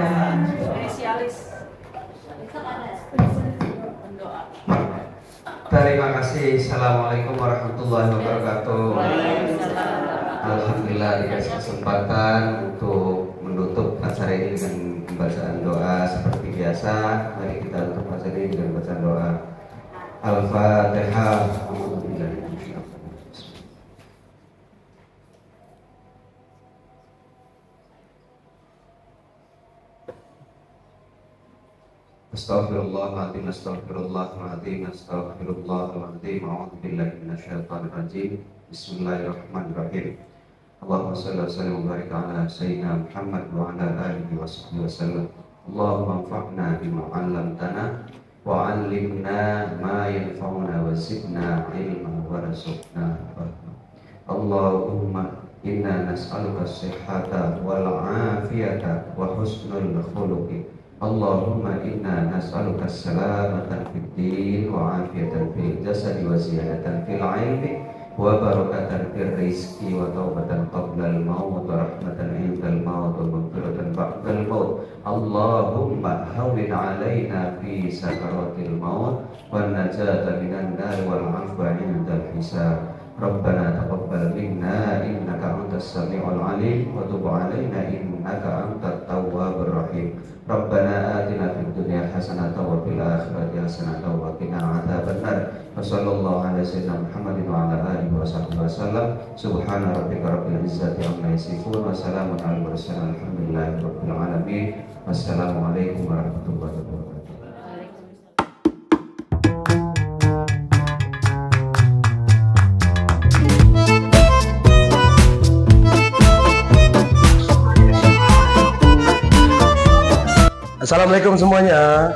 Terima kasih. Assalamualaikum warahmatullahi wabarakatuh. Alhamdulillah dikasih kesempatan untuk menutup acara ini dengan pembacaan doa seperti biasa. Mari kita tutup acara ini dengan bacaan doa Al-Fatihah. Astaghfirullahaladzim, astaghfirullahaladzim, astaghfirullahaladzim. A'udzubillahi minasyaitonir rajim. Bismillahirrahmanirrahim. Allahumma shalli wa sallim wa barik ala sayyidina Muhammad wa ala alihi wa sahbihi wasallam. Allahumma anfa'na bima 'allamtana wa 'allimna ma yanfa'una wa zidna ilman warzuqna fahma. Allahumma inna nas'aluka as-sihhata wal 'afiyata wa husnul khuluqi. Allahumma inna nas'aluka as-salamata fid din wa 'afiyatan fil jasadi wa ziyadatan fil 'ilmi wa barakatan fil rizqi wa taubatan qabla al-maut wa rahmatan 'inda al-maut wa maghfiratan ba'da al-maut. Allahumma hawwin 'alaina fi sakaratil maut wan najata minan nar wal 'afwa 'inda al-hisab. Rabbana taqabbal minna innaka antas samiul alim wa tub 'alaina innaka antat tawwabur rahim. Rabbana atina fid dunya hasanatan wa fil akhirati hasanatan wa qina adzabannar. Wa sallallahu ala sayyidina Muhammadin wa ala alihi wa sahbihi wasallam. Subhana rabbika rabbil izzati amma yasifun wa salamun alal mursalin alhamdulillahi rabbil alamin. Wassalamualaikum warahmatullahi wabarakatuh.
Assalamualaikum semuanya.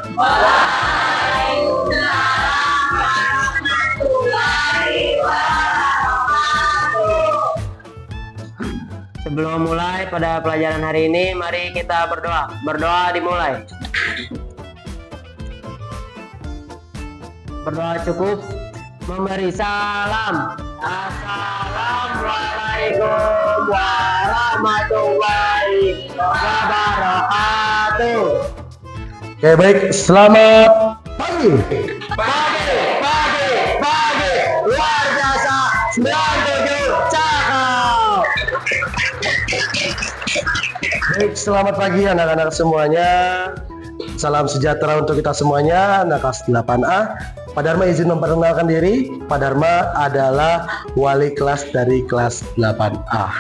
Sebelum mulai pada pelajaran hari ini, mari kita berdoa. Berdoa dimulai. Berdoa cukup. Memberi salam. Assalamualaikum warahmatullahi wabarakatuh.
Oke, baik. Selamat pagi.
Pagi. Luar biasa. 97 cakep.
Baik, selamat pagi anak-anak semuanya. Salam sejahtera untuk kita semuanya, anak kelas 8A. Pak Dharma izin memperkenalkan diri. Pak Dharma adalah wali kelas dari kelas 8A.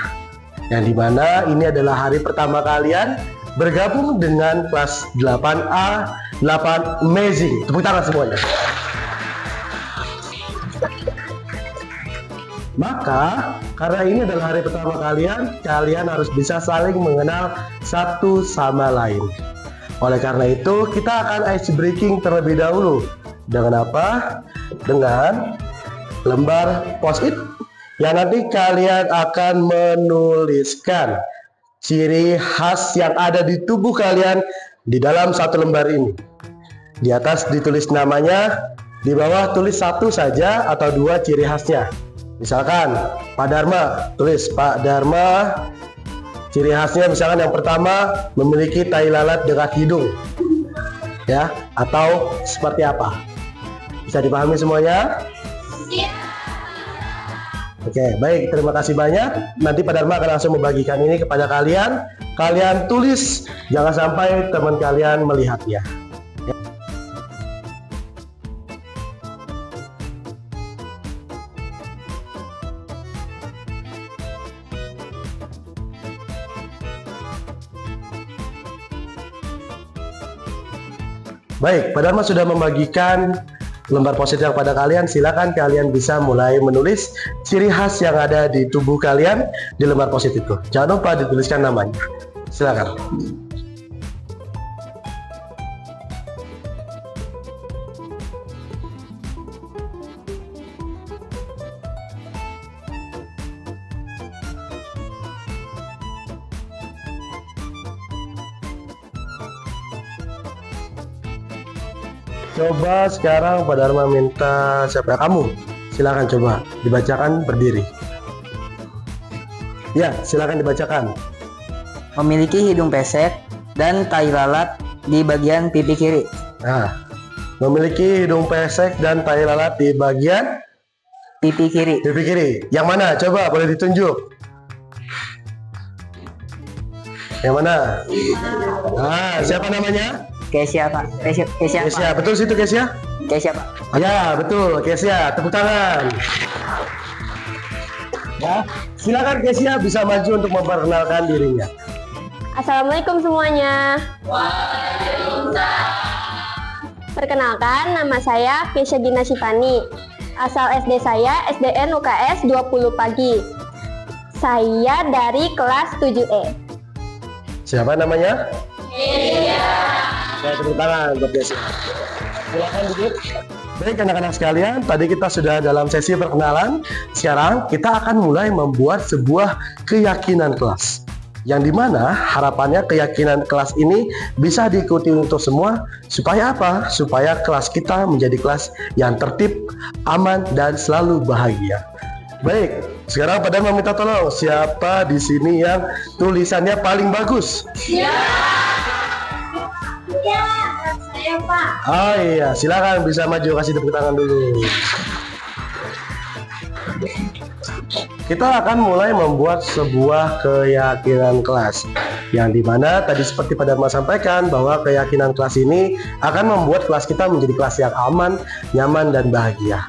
Yang dimana ini adalah hari pertama kalian bergabung dengan kelas 8A, 8 Amazing. Tepuk tangan semuanya. Maka, karena ini adalah hari pertama kalian harus bisa saling mengenal satu sama lain. Oleh karena itu, kita akan ice breaking terlebih dahulu. Dengan apa? Dengan lembar post-it yang nanti kalian akan menuliskan ciri khas yang ada di tubuh kalian di dalam satu lembar ini. Di atas ditulis namanya, di bawah tulis satu saja atau dua ciri khasnya. Misalkan Pak Dharma, tulis Pak Dharma, ciri khasnya misalkan yang pertama memiliki tai lalat dekat hidung, ya, atau seperti apa? Bisa dipahami semuanya? Iya. Oke, baik, terima kasih banyak. Nanti Pak Dharma akan langsung membagikan ini kepada kalian. Kalian tulis, jangan sampai teman kalian melihatnya. Baik, Pak Dharma sudah membagikan lembar post-it yang pada kalian. Silakan kalian bisa mulai menulis ciri khas yang ada di tubuh kalian di lembar post-it itu. Jangan lupa dituliskan namanya. Silakan. Coba sekarang Pak Dharma minta siapa? Kamu. Silakan coba dibacakan berdiri. Ya, silakan dibacakan.
Memiliki hidung pesek dan tai lalat di bagian pipi kiri.
Nah, memiliki hidung pesek dan tai lalat di bagian
pipi kiri.
Pipi kiri. Yang mana? Coba boleh ditunjuk. Yang mana? Nah, siapa namanya?
Kesia, Pak.
Kesia, betul situ Kesia?
Kesia, Pak.
Ya, betul Kesia. Tepuk tangan. Ya, silakan Kesia bisa maju untuk memperkenalkan dirinya.
Assalamualaikum semuanya.
Waalaikumsalam.
Perkenalkan, nama saya Kesia Gina Sifani. Asal SD saya SDN UKS 20 Pagi. Saya dari kelas 7E.
Siapa namanya?
Kesia.
Saya tepuk tangan buat Kesia. Silakan duduk. Baik anak-anak sekalian, tadi kita sudah dalam sesi perkenalan. Sekarang kita akan mulai membuat sebuah keyakinan kelas. Yang dimana harapannya keyakinan kelas ini bisa diikuti untuk semua. Supaya apa? Supaya kelas kita menjadi kelas yang tertib, aman, dan selalu bahagia. Baik, sekarang Pak Dharma minta tolong. Siapa di sini yang tulisannya paling bagus?
Ya, saya Pak.
Oh iya, silakan bisa maju, kasih tepuk tangan dulu. Kita akan mulai membuat sebuah keyakinan kelas, yang dimana tadi seperti Pak Dharma sampaikan bahwa keyakinan kelas ini akan membuat kelas kita menjadi kelas yang aman, nyaman, dan bahagia.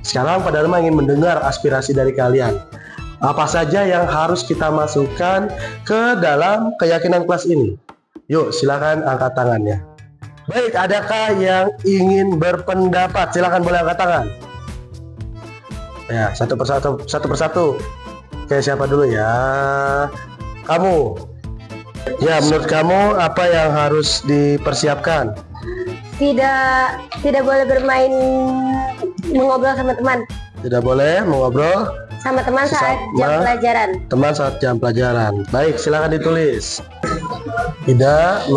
Sekarang Pak Dharma ingin mendengar aspirasi dari kalian. Apa saja yang harus kita masukkan ke dalam keyakinan kelas ini? Yuk, silakan angkat tangannya. Baik, adakah yang ingin berpendapat? Silakan boleh angkat tangan. Ya, satu persatu. Oke, siapa dulu ya? Kamu. Ya, menurut kamu apa yang harus dipersiapkan?
Tidak boleh bermain mengobrol sama teman.
Tidak boleh mengobrol
Sama teman saat jam pelajaran.
Teman saat jam pelajaran. Baik, silakan ditulis. Tidak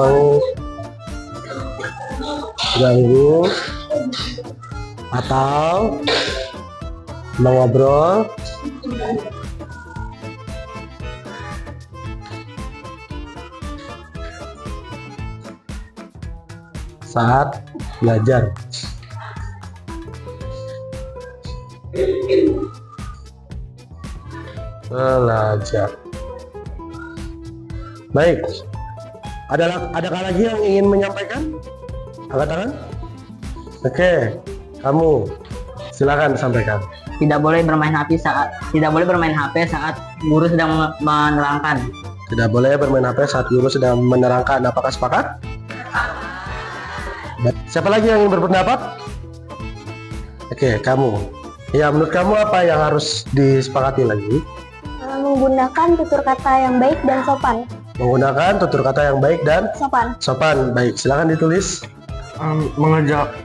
mengganggu atau mengobrol saat belajar. Baik. Adakah lagi yang ingin menyampaikan? Angkat tangan. Oke, kamu silakan sampaikan.
Tidak boleh bermain HP saat guru sedang menerangkan.
Tidak boleh bermain HP saat guru sedang menerangkan. Apakah sepakat? Siapa lagi yang ingin berpendapat? Oke, kamu. Ya, menurut kamu apa yang harus disepakati lagi?
Menggunakan tutur kata yang baik dan sopan.
Menggunakan tutur kata yang baik dan
sopan.
Baik, silakan ditulis.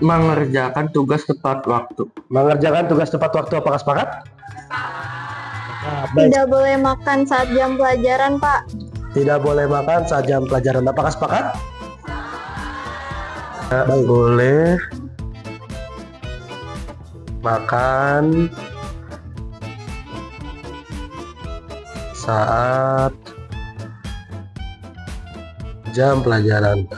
Mengerjakan tugas tepat waktu.
Mengerjakan tugas tepat waktu, apakah sepakat?
Tidak boleh makan saat jam pelajaran, Pak.
Tidak boleh makan saat jam pelajaran, apakah sepakat? Baik. Boleh makan saat jam pelajaran.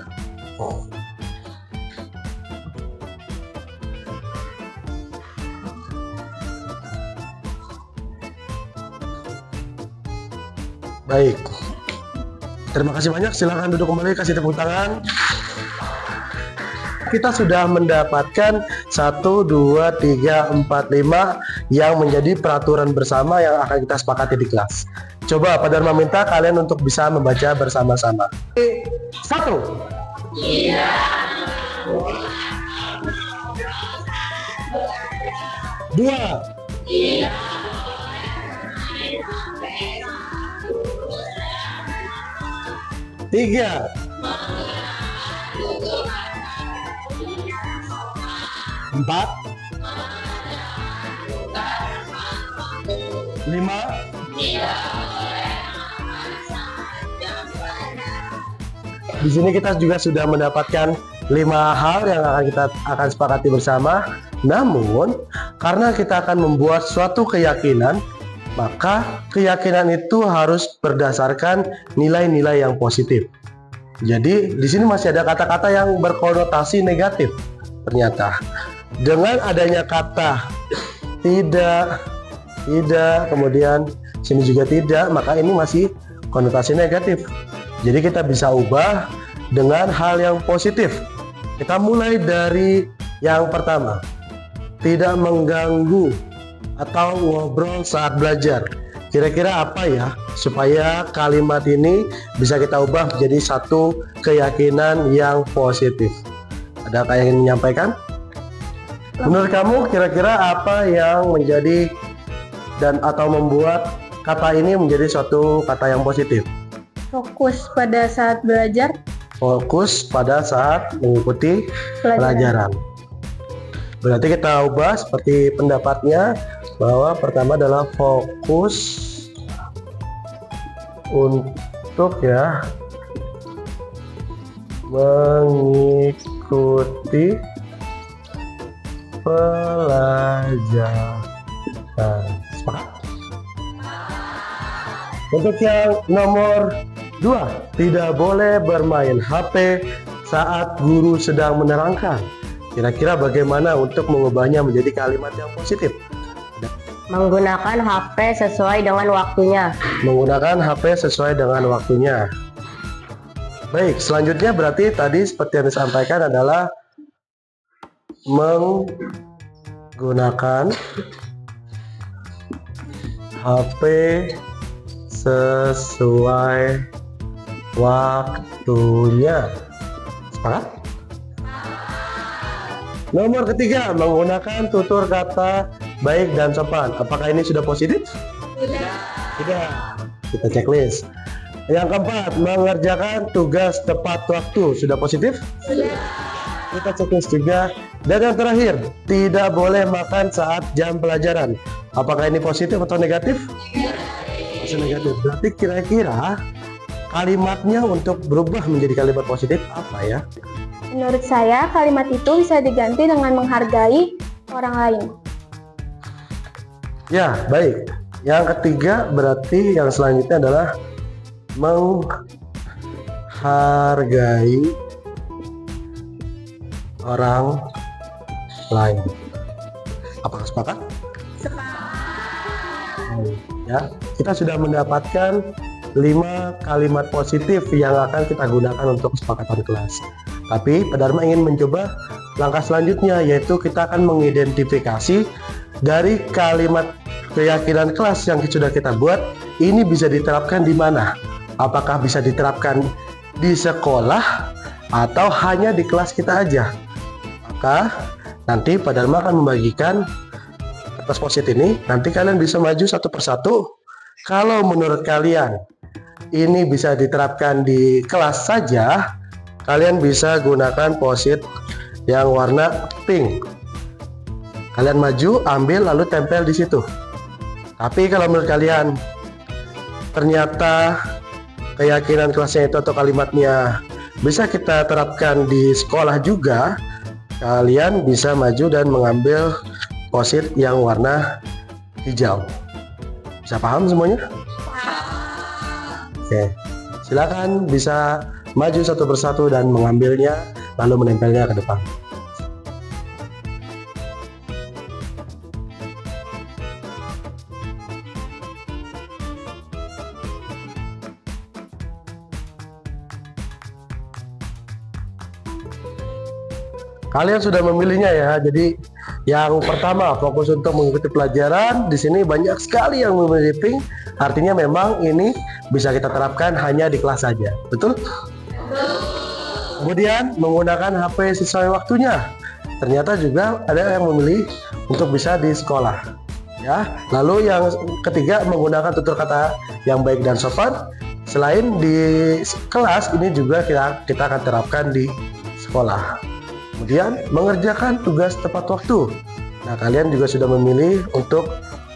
Baik, terima kasih banyak. Silakan duduk kembali, kasih tepuk tangan. Kita sudah mendapatkan 1, 2, 3, 4, 5 yang menjadi peraturan bersama yang akan kita sepakati di kelas. Coba Pak Dharma minta kalian untuk bisa membaca bersama-sama. 1. Dua. 3. 4. 5. Di sini kita juga sudah mendapatkan 5 hal yang kita akan sepakati bersama. Namun, karena kita akan membuat suatu keyakinan, maka keyakinan itu harus berdasarkan nilai-nilai yang positif. Jadi, di sini masih ada kata-kata yang berkonotasi negatif. Ternyata, dengan adanya kata tidak, kemudian sini juga tidak, maka ini masih konotasi negatif. Jadi kita bisa ubah dengan hal yang positif. Kita mulai dari yang pertama. Tidak mengganggu atau ngobrol saat belajar. Kira-kira apa ya supaya kalimat ini bisa kita ubah menjadi satu keyakinan yang positif? Adakah yang ingin menyampaikan? Menurut kamu kira-kira apa yang menjadi dan atau membuat kata ini menjadi suatu kata yang positif?
Fokus pada saat belajar.
Fokus pada saat mengikuti pelajaran. Berarti kita ubah seperti pendapatnya bahwa pertama adalah fokus untuk mengikuti pelajaran. Sepakat? Untuk yang nomor 2, tidak boleh bermain HP saat guru sedang menerangkan. Kira-kira bagaimana untuk mengubahnya menjadi kalimat yang positif?
Menggunakan HP sesuai dengan waktunya.
Menggunakan HP sesuai dengan waktunya. Baik, selanjutnya berarti tadi seperti yang disampaikan adalah menggunakan HP sesuai waktunya. Sepakat? Nomor ketiga, menggunakan tutur kata baik dan sopan. Apakah ini sudah positif? Tidak. Kita checklist. Yang keempat, mengerjakan tugas tepat waktu. Sudah positif? Sudah. Kita checklist juga. Dan yang terakhir, tidak boleh makan saat jam pelajaran. Apakah ini positif atau negatif? Masih negatif. Berarti kira-kira kalimatnya untuk berubah menjadi kalimat positif apa ya?
Menurut saya, kalimat itu bisa diganti dengan menghargai orang lain.
Ya, baik. Yang ketiga berarti yang selanjutnya adalah menghargai orang lain. Apakah sepakat? Ya, kita sudah mendapatkan 5 kalimat positif yang akan kita gunakan untuk kesepakatan kelas. Tapi Pak Dharma ingin mencoba langkah selanjutnya, yaitu kita akan mengidentifikasi dari kalimat keyakinan kelas yang sudah kita buat, ini bisa diterapkan di mana? Apakah bisa diterapkan di sekolah atau hanya di kelas kita aja? Maka nanti Pak Dharma akan membagikan atas posit ini, nanti kalian bisa maju satu persatu. Kalau menurut kalian ini bisa diterapkan di kelas saja, kalian bisa gunakan posit yang warna pink. Kalian maju, ambil, lalu tempel di situ. Tapi kalau menurut kalian ternyata keyakinan kelasnya itu atau kalimatnya bisa kita terapkan di sekolah juga, kalian bisa maju dan mengambil posit yang warna hijau. Bisa paham semuanya? Oke, silakan bisa maju satu persatu dan mengambilnya lalu menempelnya ke depan. Kalian sudah memilihnya ya. Jadi yang pertama fokus untuk mengikuti pelajaran. Di sini banyak sekali yang memilih pink. Artinya memang ini bisa kita terapkan hanya di kelas saja. Betul? Kemudian menggunakan HP sesuai waktunya. Ternyata juga ada yang memilih untuk bisa di sekolah. Ya. Lalu yang ketiga menggunakan tutur kata yang baik dan sopan. Selain di kelas, ini juga kita akan terapkan di sekolah. Kemudian mengerjakan tugas tepat waktu. Nah, kalian juga sudah memilih untuk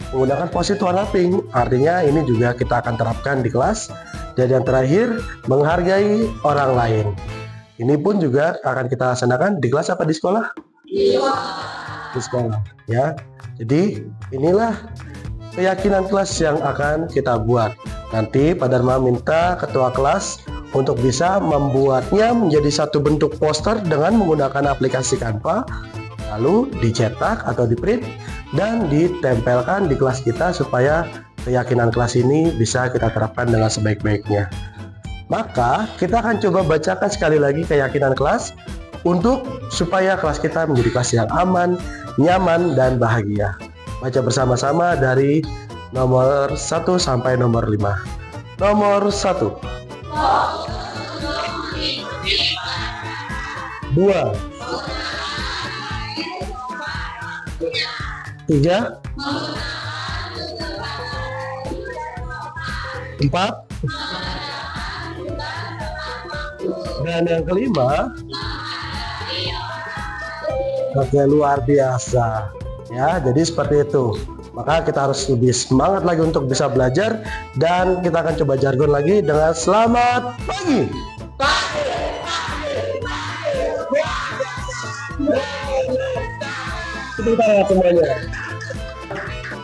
menggunakan posit warna pink. Artinya ini juga kita akan terapkan di kelas. Dan yang terakhir, menghargai orang lain. Ini pun juga akan kita laksanakan di kelas apa di sekolah? Di sekolah, ya. Jadi inilah keyakinan kelas yang akan kita buat. Nanti Pak Dharma minta ketua kelas untuk bisa membuatnya menjadi satu bentuk poster dengan menggunakan aplikasi Canva, lalu dicetak atau di print dan ditempelkan di kelas kita supaya keyakinan kelas ini bisa kita terapkan dengan sebaik-baiknya. Maka kita akan coba bacakan sekali lagi keyakinan kelas untuk supaya kelas kita menjadi kelas yang aman, nyaman, dan bahagia. Baca bersama-sama dari nomor 1 sampai nomor 5. Nomor 1. 2, 3, 4, dan yang kelima. Oke, luar biasa ya. Jadi seperti itu. Maka kita harus lebih semangat lagi untuk bisa belajar. Dan kita akan coba jargon lagi dengan selamat pagi. Sebentar semuanya.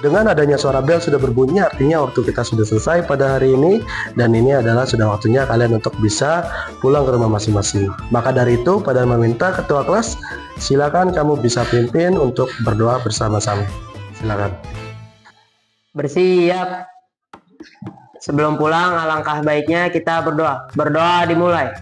Dengan adanya suara bel sudah berbunyi, artinya waktu kita sudah selesai pada hari ini. Dan ini adalah sudah waktunya kalian untuk bisa pulang ke rumah masing-masing. Maka dari itu, pada meminta ketua kelas, silakan kamu bisa pimpin untuk berdoa bersama-sama. Silakan.
Bersiap. Sebelum pulang, alangkah baiknya kita berdoa. Berdoa dimulai.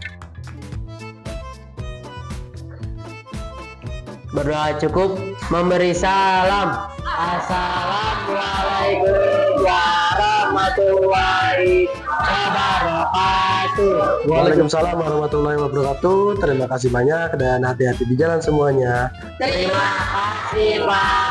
Berdoa cukup memberi salam. Assalamualaikum warahmatullahi wabarakatuh.
Waalaikumsalam warahmatullahi wabarakatuh. Terima kasih banyak dan hati-hati di jalan semuanya.
Terima kasih, Pak.